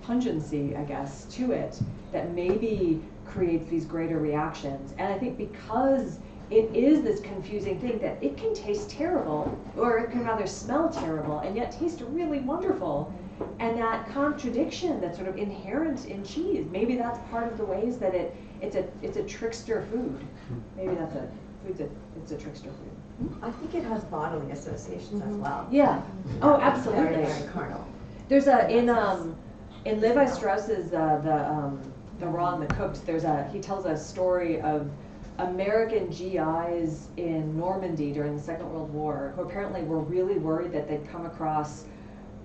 pungency, I guess, to it that maybe creates these greater reactions. And I think because it is this confusing thing that it can taste terrible, or it can rather smell terrible, and yet taste really wonderful. And that contradiction that's sort of inherent in cheese, maybe that's part of the ways that it's a trickster food. Maybe that's a food that it's a trickster food. I think it has bodily associations as well. Yeah. Oh, absolutely. Very, very carnal. There's in Levi Strauss's the raw and the cooked. He tells a story of American GIs in Normandy during the Second World War who apparently were really worried that they'd come across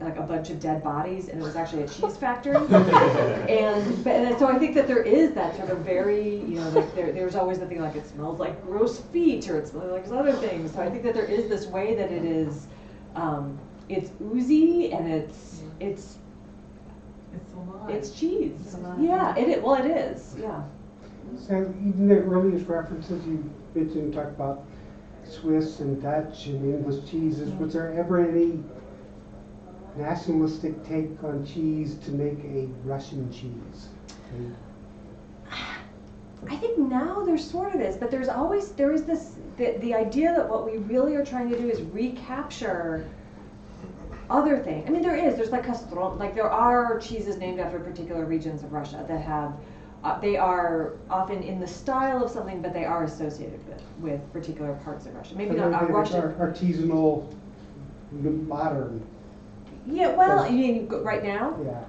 like a bunch of dead bodies and it was actually a cheese factory. and so I think that there is that sort of very, like there's always the thing like it smells like gross feet or it smells like other things. So I think that there is this way that it is, it's oozy and it's alive. It's cheese. It's alive. Yeah, it is, yeah. So even the earliest references you mentioned talk about Swiss and Dutch and English cheeses. Was there ever any nationalistic take on cheese to make a Russian cheese? I think now there sort of is, but there is this, the idea that what we really are trying to do is recapture other things. I mean, there's like castron, like there are cheeses named after particular regions of Russia that have, they are often in the style of something, but they are associated with particular parts of Russia. Maybe not Russian. Artisanal, modern. Yeah, well, you mean right now? Yeah.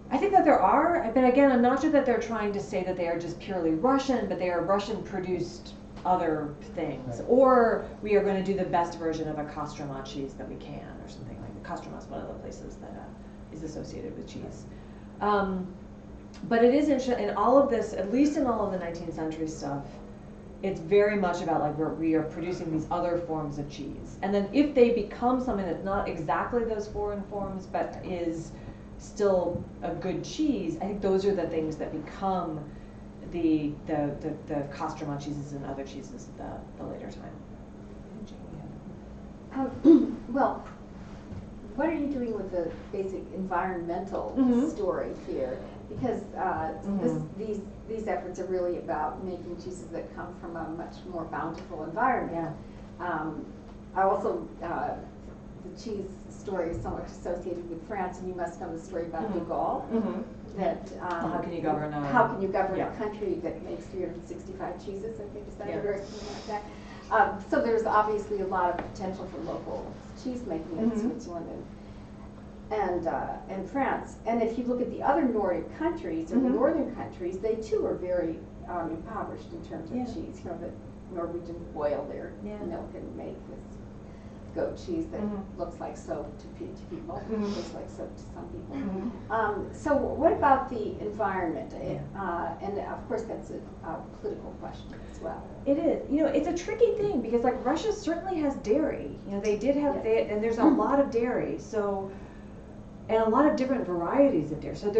I think that there are, but again, I'm not sure that they're trying to say that they are just purely Russian, but they are Russian-produced other things. Right. Or we are going to do the best version of a Kostroma cheese that we can, or something like that. Kostroma is one of the places that is associated with cheese. But it is interesting, in all of this, at least in all of the 19th century stuff, it's very much about like we are producing these other forms of cheese. And then if they become something that's not exactly those foreign forms, but is still a good cheese, I think those are the things that become the Kostroma cheeses and other cheeses at the later time. Well, what are you doing with the basic environmental story here? Because these efforts are really about making cheeses that come from a much more bountiful environment. Yeah. I also, the cheese story is somewhat associated with France, and you must know the story about de Gaulle. That how can you govern a country that makes 365 cheeses, I think, is that or something like that. So there's obviously a lot of potential for local cheese making in Switzerland and France. And if you look at the other Nordic countries or the northern countries, they too are very impoverished in terms of cheese. You know, the Norwegians boil their milk and make this goat cheese that looks like soap to people, looks like soap to some people. So what about the environment? And of course that's a political question as well. It is. You know, it's a tricky thing because like Russia certainly has dairy. You know, they did have and there's a lot of dairy. So and a lot of different varieties of dairy. So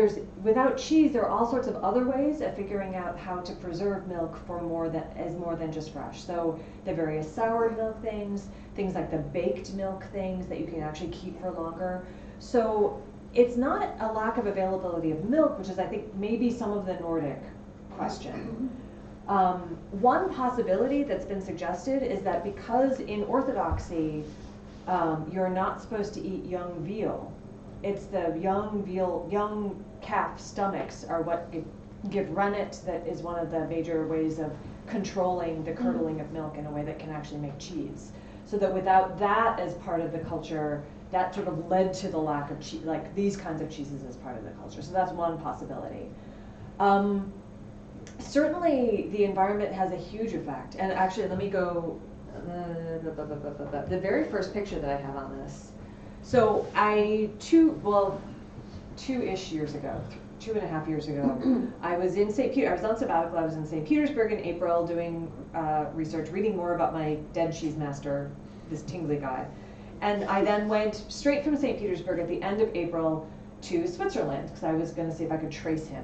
without cheese, there are all sorts of other ways of figuring out how to preserve milk for more than just fresh. So the various soured milk things like the baked milk things that you can actually keep for longer. So it's not a lack of availability of milk, which is I think maybe some of the Nordic question. One possibility that's been suggested is that because in Orthodoxy, you're not supposed to eat young veal. It's the young calf stomachs are what give rennet, that is one of the major ways of controlling the curdling of milk in a way that can actually make cheese. So that without that as part of the culture, that sort of led to the lack of cheese, like these kinds of cheeses as part of the culture. So that's one possibility. Certainly the environment has a huge effect. And actually, let me go, the very first picture that I have on this. So two-ish years ago, 2.5 years ago, I was in I was on sabbatical. I was in St. Petersburg in April doing research, reading more about my dead cheese master, this Tingley guy. And I then went straight from St. Petersburg at the end of April to Switzerland because I was going to see if I could trace him,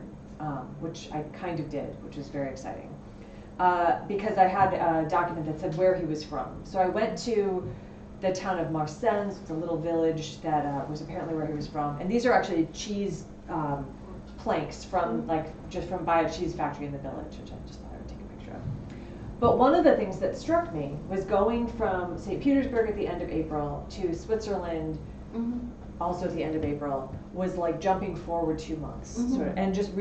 which I kind of did, which was very exciting. Because I had a document that said where he was from. So I went to the town of Marsens. It's a little village that was apparently where he was from. And these are actually cheese planks from by a cheese factory in the village, which I just thought I would take a picture of. But one of the things that struck me was going from St. Petersburg at the end of April to Switzerland, also at the end of April, was like jumping forward 2 months, sort of, and just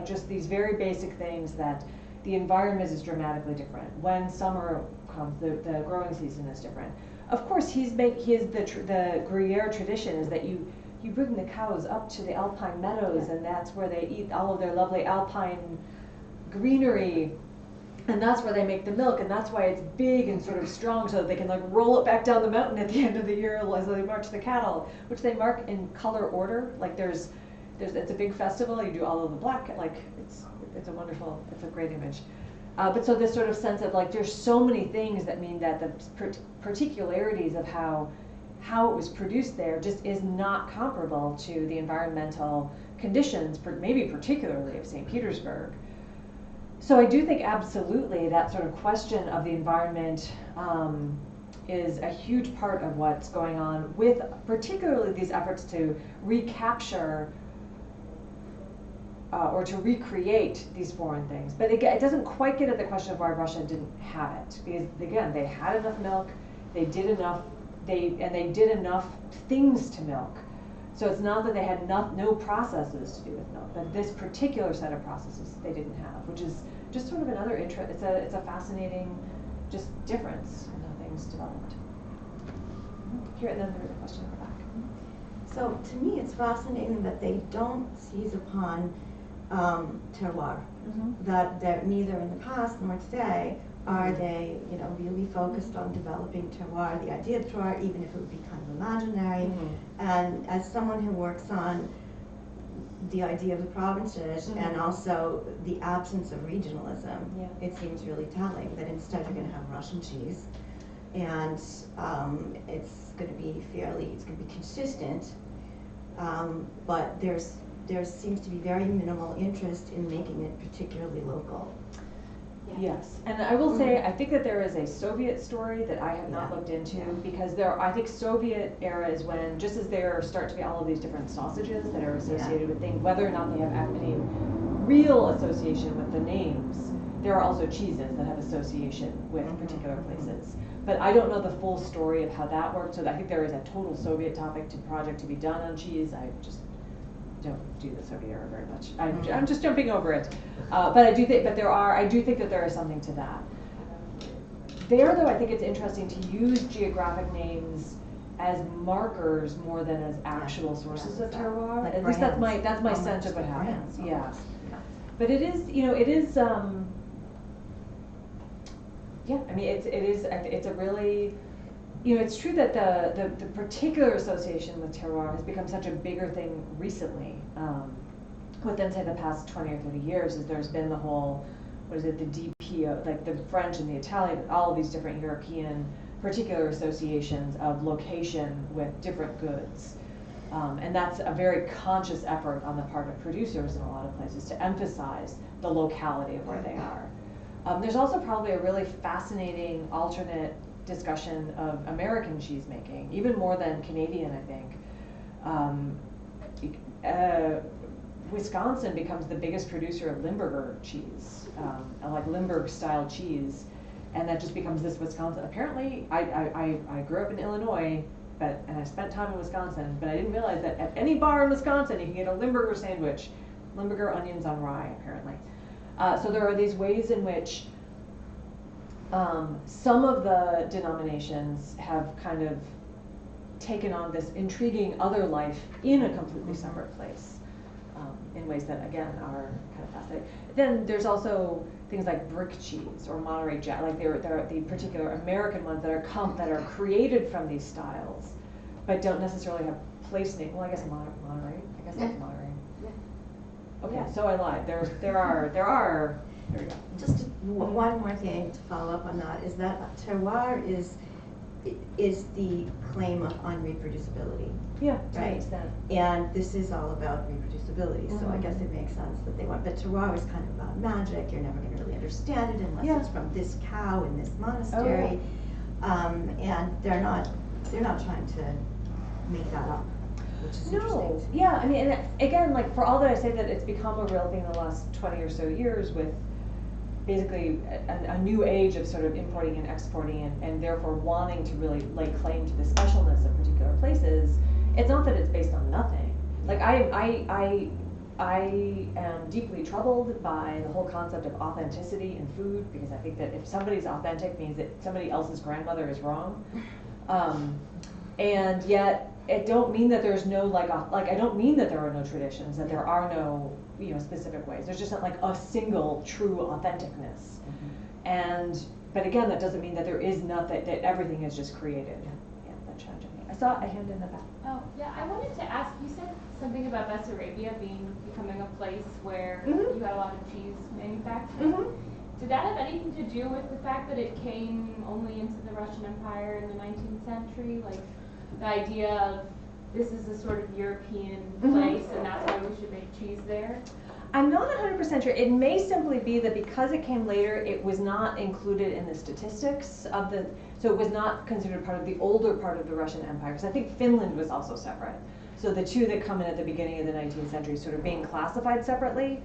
just these very basic things that the environment is dramatically different. When summer comes, the growing season is different. Of course, the Gruyère tradition is that you bring the cows up to the alpine meadows, and that's where they eat all of their lovely alpine greenery, and that's where they make the milk, and that's why it's big and sort of strong, so that they can like roll it back down the mountain at the end of the year as they march the cattle, which they mark in color order. Like it's a big festival. You do all of the black, like it's a wonderful, it's a great image. But so this sort of sense of like there's so many things that mean that the particularities of how it was produced there just is not comparable to the environmental conditions, maybe particularly of St. Petersburg. So I do think absolutely that sort of question of the environment is a huge part of what's going on with particularly these efforts to recapture or to recreate these foreign things. But it doesn't quite get at the question of why Russia didn't have it. Because again, they had enough milk, they did enough things to milk. So it's not that they had no processes to do with milk, but this particular set of processes they didn't have, which is just sort of another interest. It's a fascinating just difference in how things developed. Here, and then there was a question in the back. So to me, it's fascinating that they don't seize upon terroir. That neither in the past nor today are they, really focused on developing terroir, the idea of terroir, even if it would be kind of imaginary. And as someone who works on the idea of the provinces and also the absence of regionalism, it seems really telling that instead you're going to have Russian cheese, and it's going to be consistent, but there seems to be very minimal interest in making it particularly local. Yes, and I will say, I think that there is a Soviet story that I have not looked into, because I think Soviet era is when, just as there start to be all of these different sausages that are associated with things, whether or not they have any real association with the names, there are also cheeses that have association with particular places. But I don't know the full story of how that worked, so I think there is a total Soviet project to be done on cheese. I just don't do the Soviet era very much. I'm just jumping over it. But I do think that there is something to that. There, though, I think it's interesting to use geographic names as markers more than as actual sources of terroir. Like At least that's my sense of what happens. Yeah. But it is, I mean, it's a really, it's true that the particular association with terroir has become such a bigger thing recently. Within, say, the past 20 or 30 years, is there's been the whole, the DPO, like the French and the Italian, all of these different European particular associations of location with different goods. And that's a very conscious effort on the part of producers in a lot of places to emphasize the locality of where they are. There's also probably a really fascinating alternate discussion of American cheese making, even more than Canadian, I think. Wisconsin becomes the biggest producer of Limburger cheese, like Limburg style cheese, and that just becomes this Wisconsin. Apparently, I grew up in Illinois, and I spent time in Wisconsin, but I didn't realize that at any bar in Wisconsin you can get a Limburger sandwich, Limburger onions on rye, apparently. So there are these ways in which some of the denominations have kind of taken on this intriguing other life in a completely separate place, in ways that, again, are kind of fascinating. Then there's also things like brick cheese or Monterey Jack, like there are the particular American ones that are created from these styles, but don't necessarily have place name. Well, I guess Monterey. I guess that's Monterey. Okay, so I lied. There are. There we go. Just one more thing to follow up on that is that terroir is the claim of unreproducibility. Yeah, right. And this is all about reproducibility, so I guess it makes sense that they want. But terroir is kind of about magic. You're never going to really understand it unless it's from this cow in this monastery. And they're not trying to make that up, which is interesting. Yeah, I mean, and again, like for all that I say that it's become a real thing in the last 20 or so years with basically a new age of sort of importing and exporting and therefore wanting to really lay claim to the specialness of particular places. It's not that it's based on nothing. Like I am deeply troubled by the whole concept of authenticity in food, because I think that if somebody's authentic means that somebody else's grandmother is wrong. And yet I don't mean that there's no I don't mean that there are no traditions, that there are no specific ways. There's just not like a single true authenticness. But again, that doesn't mean that there is nothing, that everything is just created. Yeah, that challenged me. I saw a hand in the back. Oh, yeah, I wanted to ask, you said something about Bessarabia becoming a place where you had a lot of cheese manufacturing. Did that have anything to do with the fact that it came only into the Russian Empire in the 19th century? Like the idea of this is a sort of European place and that's why we should make cheese there? I'm not 100% sure. It may simply be that because it came later, it was not included in the statistics of the, so it was not considered part of the older part of the Russian Empire, because I think Finland was also separate. So the two that come in at the beginning of the 19th century sort of being classified separately.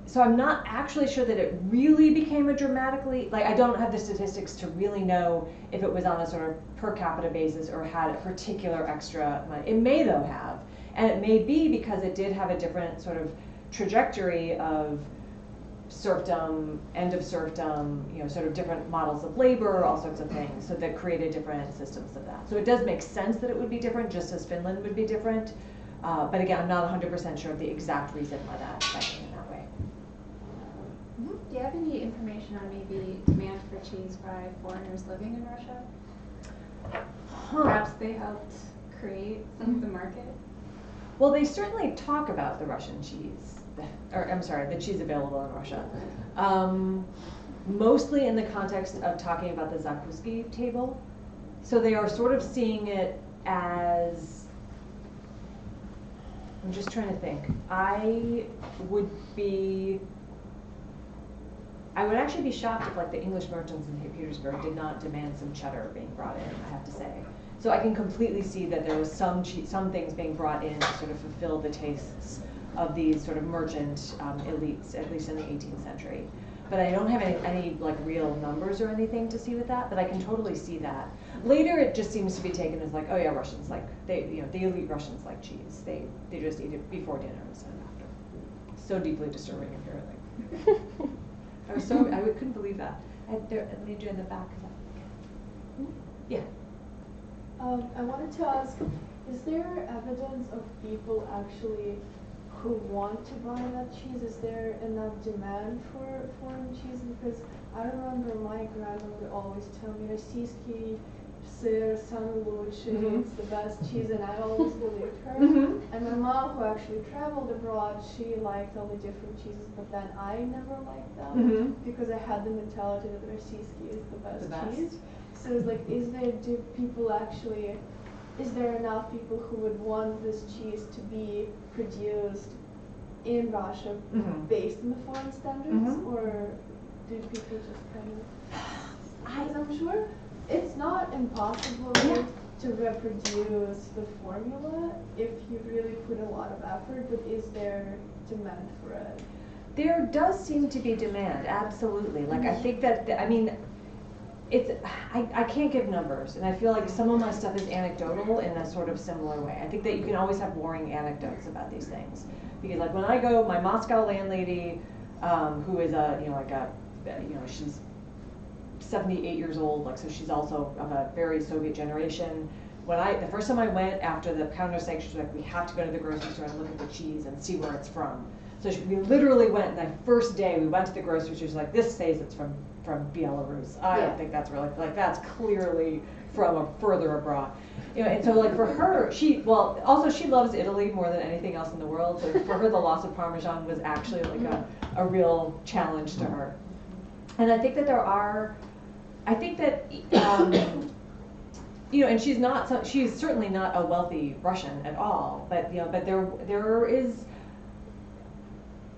So I'm not actually sure that it really became a dramatically, I don't have the statistics to really know if it was on a sort of per capita basis or had a particular extra money. It may though have. And it may be because it did have a different sort of trajectory of serfdom, end of serfdom, sort of different models of labor, all sorts of things, so that created different systems of that. So it does make sense that it would be different, just as Finland would be different. But again, I'm not 100% sure of the exact reason why that came in that way. Do you have any information on maybe demand for cheese by foreigners living in Russia? Perhaps they helped create some of the market? Well, they certainly talk about the Russian cheese, or I'm sorry, the cheese available in Russia. Mostly in the context of talking about the Zakuski table. So they are sort of seeing it as, I'm just trying to think. I would actually be shocked if the English merchants in Petersburg did not demand some cheddar being brought in, I have to say. So I can completely see that there was some things being brought in to sort of fulfill the tastes of these sort of merchant elites, at least in the 18th century. But I don't have any real numbers or anything to see with that, but I can totally see that. Later it just seems to be taken as oh yeah, Russians the elite Russians like cheese. They just eat it before dinner instead of after. So deeply disturbing, apparently. I couldn't believe that. Lead you in the back. Yeah. I wanted to ask, is there evidence of people actually who want to buy that cheese? Is there enough demand for foreign cheese? Because I remember my grandma would always tell me, Российский сыр, самый лучший, it's the best cheese, and I always believed her. And my mom, who actually traveled abroad, she liked all the different cheeses, but then I never liked them because I had the mentality that Российский is the best cheese. So it's is there enough people who would want this cheese to be produced in Russia based on the foreign standards, or do people just kind of? I'm sure it's not impossible to reproduce the formula if you really put a lot of effort, but is there demand for it? There does seem to be demand, absolutely. I think that, I can't give numbers, and I feel like some of my stuff is anecdotal in a sort of similar way. I think that you can always have boring anecdotes about these things, because when I go, my Moscow landlady, who is she's 78 years old, so she's also of a very Soviet generation. The first time I went after the counter-strike, she was like, we have to go to the grocery store and look at the cheese and see where it's from. So we literally went, and the first day we went to the grocery store, she was like, this says it's from Belarus. I don't think that's really, that's clearly from further abroad. And so for her, she loves Italy more than anything else in the world. So for her, the loss of Parmesan was actually a real challenge to her. And I think that and she's certainly not a wealthy Russian at all, but there is,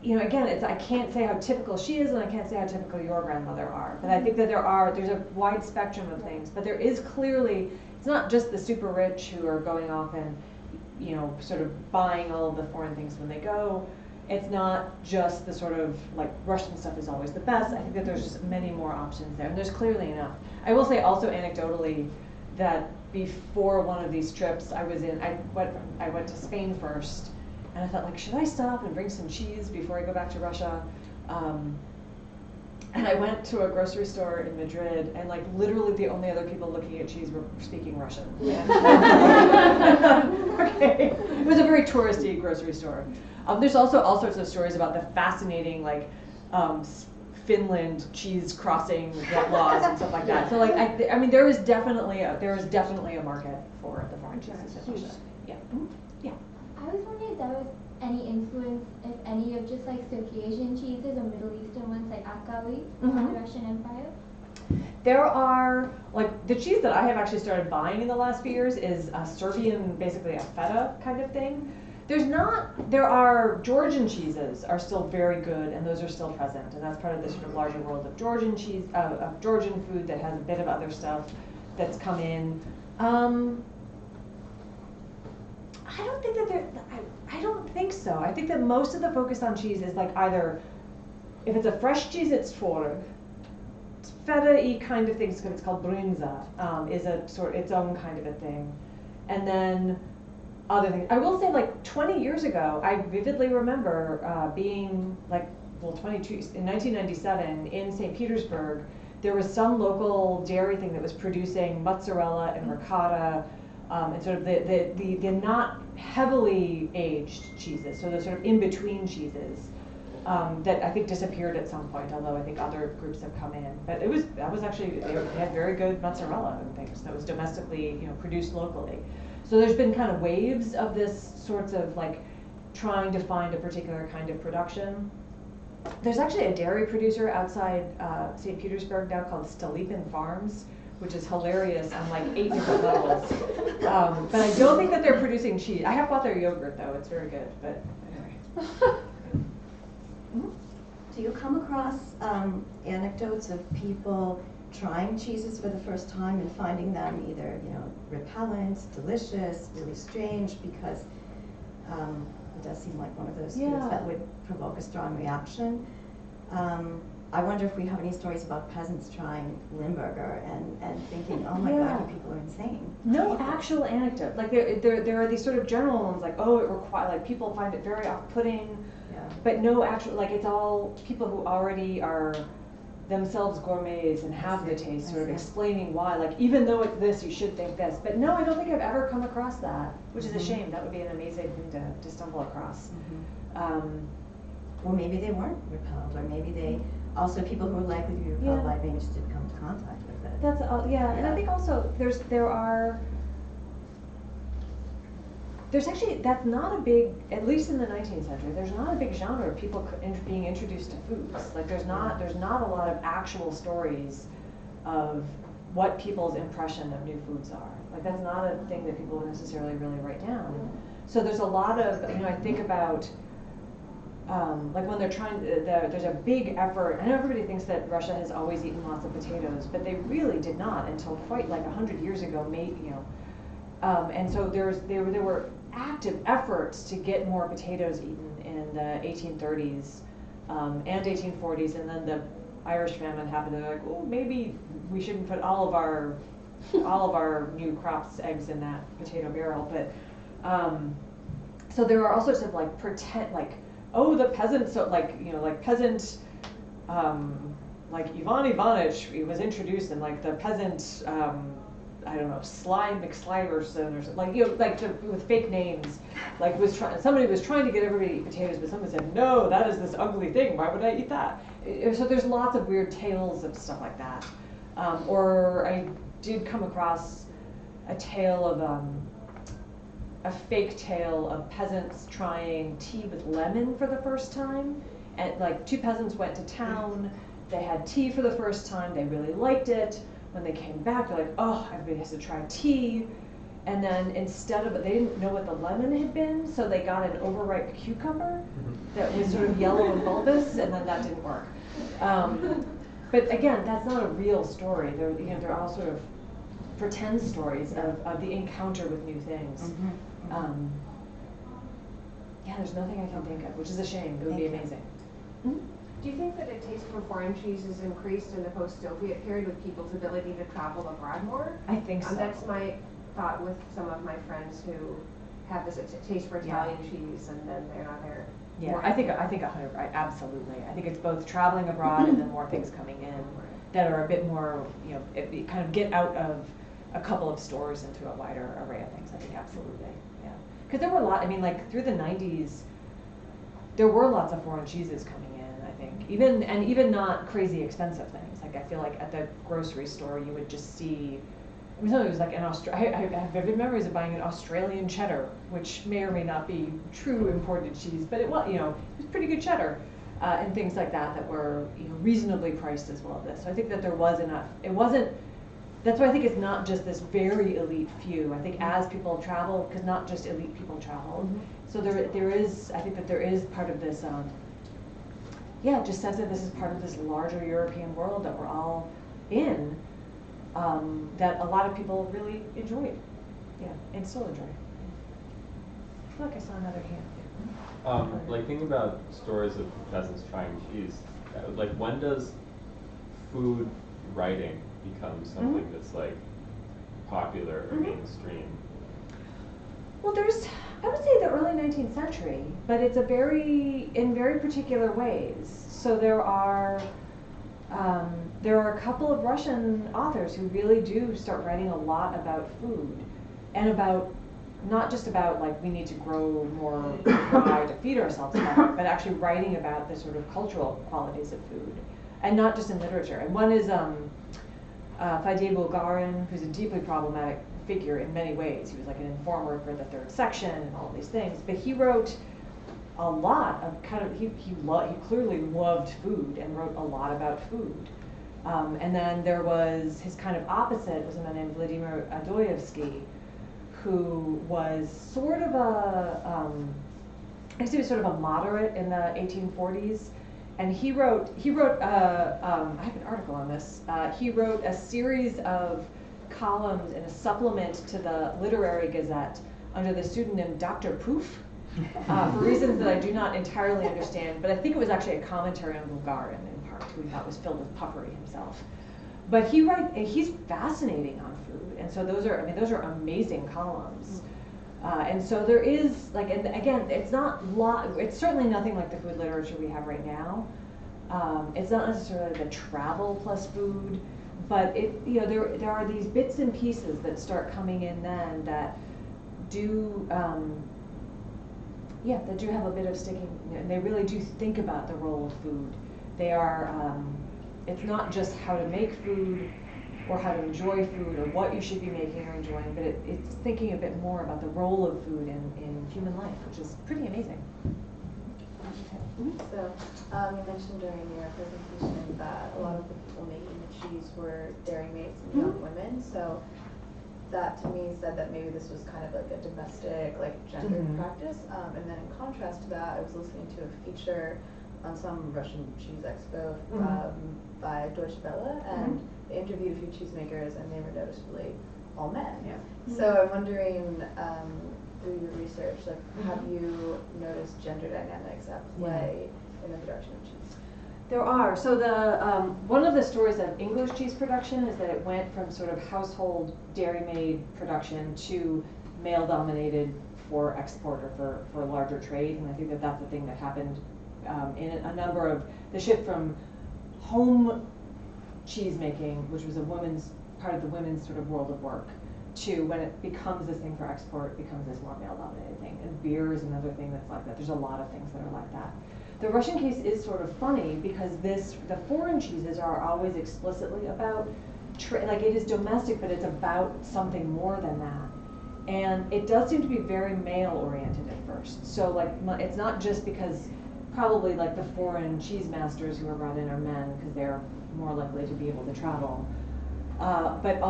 again, I can't say how typical she is, and I can't say how typical your grandmother are. But I think that there's a wide spectrum of things. But there is clearly, it's not just the super rich who are going off and, sort of buying all of the foreign things when they go. It's not just the sort of Russian stuff is always the best. I think that there's just many more options there, and there's clearly enough. I will say also anecdotally that before one of these trips, I went to Spain first. And I thought, should I stop and bring some cheese before I go back to Russia? And I went to a grocery store in Madrid, and like literally the only other people looking at cheese were speaking Russian. Okay. It was a very touristy grocery store. There's also all sorts of stories about the fascinating like Finland cheese crossing laws and stuff like that. So like I mean there is definitely a market for the foreign cheeses in Russia. Yeah. Yeah. I was wondering if there was any influence, if any, of just like South Asian cheeses or Middle Eastern ones like Akali from the Russian Empire? There are, like, the cheese that I have actually started buying in the last few years is a Serbian, basically a feta kind of thing. There are Georgian cheeses are still very good, and those are still present, and that's part of the sort of larger world of Georgian cheese, of Georgian food that has a bit of other stuff that's come in. I don't think so. I think that most of the focus on cheese is like either, if it's a fresh cheese, it's tvorog. Feta-y kind of thing, it's called brynza, is a sort of its own kind of a thing. And then other things. I will say like 20 years ago, I vividly remember being like, well 22, in 1997 in St. Petersburg, there was some local dairy thing that was producing mozzarella and ricotta, and sort of the not heavily aged cheeses, so the sort of in-between cheeses that I think disappeared at some point, although I think other groups have come in. But that was actually, they had very good mozzarella and things that was domestically, produced locally. So there's been kind of waves of this sorts of like trying to find a particular kind of production. There's actually a dairy producer outside St. Petersburg now called Stolypin Farms, which is hilarious on like 8 different levels. But I don't think that they're producing cheese. I have bought their yogurt though, it's very good, but anyway. Do you come across anecdotes of people trying cheeses for the first time and finding them either, repellent, delicious, really strange, because it does seem like one of those foods that would provoke a strong reaction. I wonder if we have any stories about peasants trying Limburger and thinking, oh my God, you people are insane. No actual anecdote. Like there are these sort of general ones like, oh, it requires, like people find it very off-putting, but no actual, like it's all people who already are themselves gourmets and have the taste, sort of explaining why, like even though it's this, you should think this. But no, I don't think I've ever come across that, which is a shame. That would be an amazing thing to stumble across. Or maybe they weren't repelled, or maybe they, also people who are likely to be repelled by maybe just didn't come into contact with it. That's, and I think also there's actually, that's not a big, at least in the 19th century, there's not a big genre of people being introduced to foods. Like there's not a lot of actual stories of what people's impression of new foods are. Like that's not a thing that people necessarily really write down. So there's a lot of, I think about, like when they're trying, there's a big effort. I know everybody thinks that Russia has always eaten lots of potatoes, but they really did not until quite like 100 years ago, maybe, and so there were active efforts to get more potatoes eaten in the 1830s and 1840s, and then the Irish famine happened, and they're like, oh, maybe we shouldn't put all of our new crops' eggs in that potato barrel. But so there are all sorts of like the peasants, so like peasant, like Ivan Ivanich was introduced, and like the peasant, I don't know, Sly McSliverson or something, with fake names, like somebody was trying to get everybody to eat potatoes, but someone said, no, that is this ugly thing, why would I eat that? So there's lots of weird tales of stuff like that. Or I did come across a tale of, a fake tale of peasants trying tea with lemon for the first time. And like 2 peasants went to town, they had tea for the first time, they really liked it. When they came back, they're like, oh, everybody has to try tea. And then instead of it, they didn't know what the lemon had been, so they got an overripe cucumber that was sort of yellow and bulbous, and then that didn't work. But again, that's not a real story. They're all sort of pretend stories of the encounter with new things. There's nothing I can think of, which is a shame. It would be amazing. Do you think that a taste for foreign cheese has increased in the post-Soviet period with people's ability to travel abroad more? I think so. That's my thought with some of my friends who have this taste for Italian cheese, and then they're not there. Yeah, I think 100, right, absolutely. I think it's both traveling abroad and then more things coming in that are a bit more, you know, it kind of get out of a couple of stores into a wider array of things. I think absolutely, yeah. Because there were a lot, I mean, like through the 90s, there were lots of foreign cheeses coming in, I think. Even not crazy expensive things. Like I feel like at the grocery store you would just see, I mean, something was like I have vivid memories of buying an Australian cheddar, which may or may not be true imported cheese, but it was, you know, it was pretty good cheddar, and things like that that were, you know, reasonably priced as well as this. So I think that there was enough. It wasn't. That's why I think it's not just this very elite few. I think as people travel, because not just elite people travel, so there is. I think that there is part of this. Yeah, just sense that this is part of this larger European world that we're all in. That a lot of people really enjoyed, yeah, and still enjoy. I feel like I saw another hand. Like thinking about stories of peasants trying cheese, like when does food writing become something that's like popular or mainstream? Well, I would say the early 19th century, but it's in very particular ways. So there are a couple of Russian authors who really do start writing a lot about food, and about, not just about like we need to grow more rye to feed ourselves better, but actually writing about the sort of cultural qualities of food, and not just in literature. And one is Fadye Bulgarin, who's a deeply problematic figure in many ways. He was like an informer for the third section and all these things, but he wrote a lot of he clearly loved food and wrote a lot about food. And then there was his kind of opposite, was a man named Vladimir Adoyevsky, who was sort of I guess he was sort of a moderate in the 1840s, and he wrote I have an article on this. He wrote a series of columns in a supplement to the Literary Gazette under the pseudonym Dr. Proof. For reasons that I do not entirely understand, but I think it was actually a commentary on Bulgarin in part, who he thought was filled with puffery himself. But he's fascinating on food, and so those are amazing columns. And so there is, like, and again, it's certainly nothing like the food literature we have right now. It's not necessarily the travel plus food, but there are these bits and pieces that start coming in then that do that do have a bit of sticking, and they really do think about the role of food. They are, it's not just how to make food or how to enjoy food or what you should be making or enjoying, but it's thinking a bit more about the role of food in human life, which is pretty amazing. So, you mentioned during your presentation that a lot of the people making the cheese were dairy maids and young women, so that to me said that maybe this was kind of like a domestic, like gendered practice. And then in contrast to that, I was listening to a feature on some Russian cheese expo by Deutsche Welle, and they interviewed a few cheesemakers, and they were noticeably all men. So I'm wondering, through your research, like, have you noticed gender dynamics at play in the production of cheese? There are. So the one of the stories of English cheese production is that it went from sort of household dairy-made production to male-dominated for export or for larger trade, and I think that that's the thing that happened in a number of the shift from home cheese making, which was part of the women's sort of world of work, to when it becomes this thing for export, it becomes this more male-dominated thing. And beer is another thing that's like that. There's a lot of things that are like that. The Russian case is sort of funny because the foreign cheeses are always explicitly about, like it is domestic, but it's about something more than that. And it does seem to be very male-oriented at first. So like, it's not just because probably like the foreign cheese masters who are brought in are men because they're more likely to be able to travel. But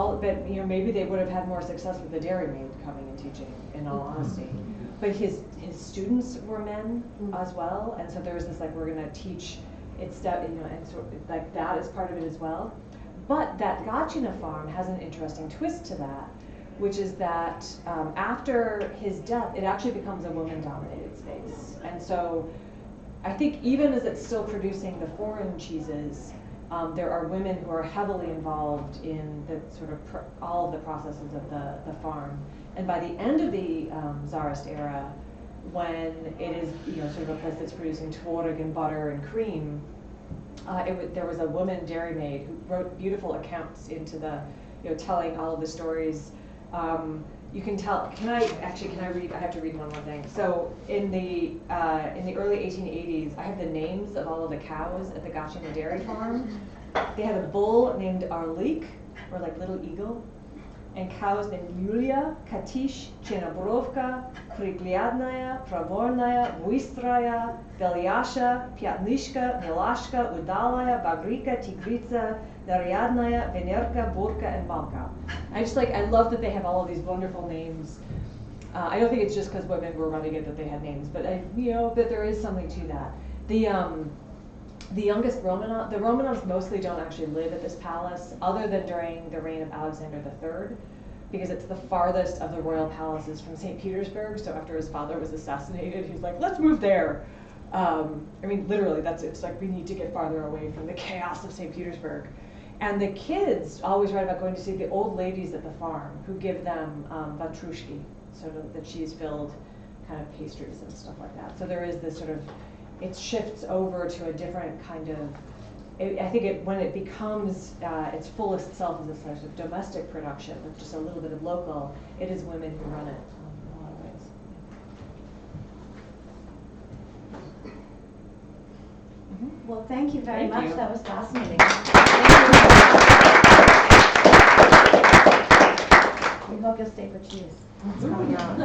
maybe they would have had more success with the dairy maid coming and teaching, in all honesty. But his students were men as well, and so there was this like, we're going to teach and sort of like that is part of it as well. But that Gatchina farm has an interesting twist to that, which is that after his death, it actually becomes a woman-dominated space. And so I think even as it's still producing the foreign cheeses, there are women who are heavily involved in the sort of all of the processes of the farm. And by the end of the Tsarist era, when it is, sort of a place that's producing tворog and butter and cream, there was a woman dairy maid who wrote beautiful accounts into the, telling all of the stories. You can tell. Can I read? I have to read one more thing. So in the early 1880s, I have the names of all of the cows at the Gatchina dairy farm. They had a bull named Arlik, or like little eagle, and cows named Yulia, Katish, Chenabrovka, Prigliadnaya, Pravornaya, Muistraya, Belyasha, Pyatnishka, Milashka, Udalaya, Bagrika, Tigritsa, Nariadnaya, Venerka, Burka, and Balka. I love that they have all of these wonderful names. I don't think it's just because women were running it that they had names, but that there is something to that. The youngest Romanov, the Romanovs mostly don't actually live at this palace, other than during the reign of Alexander III, because it's the farthest of the royal palaces from St. Petersburg. So after his father was assassinated, he's like, let's move there. Literally, it's like we need to get farther away from the chaos of St. Petersburg. And the kids always write about going to see the old ladies at the farm who give them vatrushki, sort of the cheese-filled kind of pastries and stuff like that. So there is this sort of, it shifts over to a different kind of, I think when it becomes its fullest self as a sort of domestic production with just a little bit of local, it is women who run it in a lot of ways. Well, thank you very Thank much. you. That was fascinating. We hope you'll stay for cheese. It's coming out.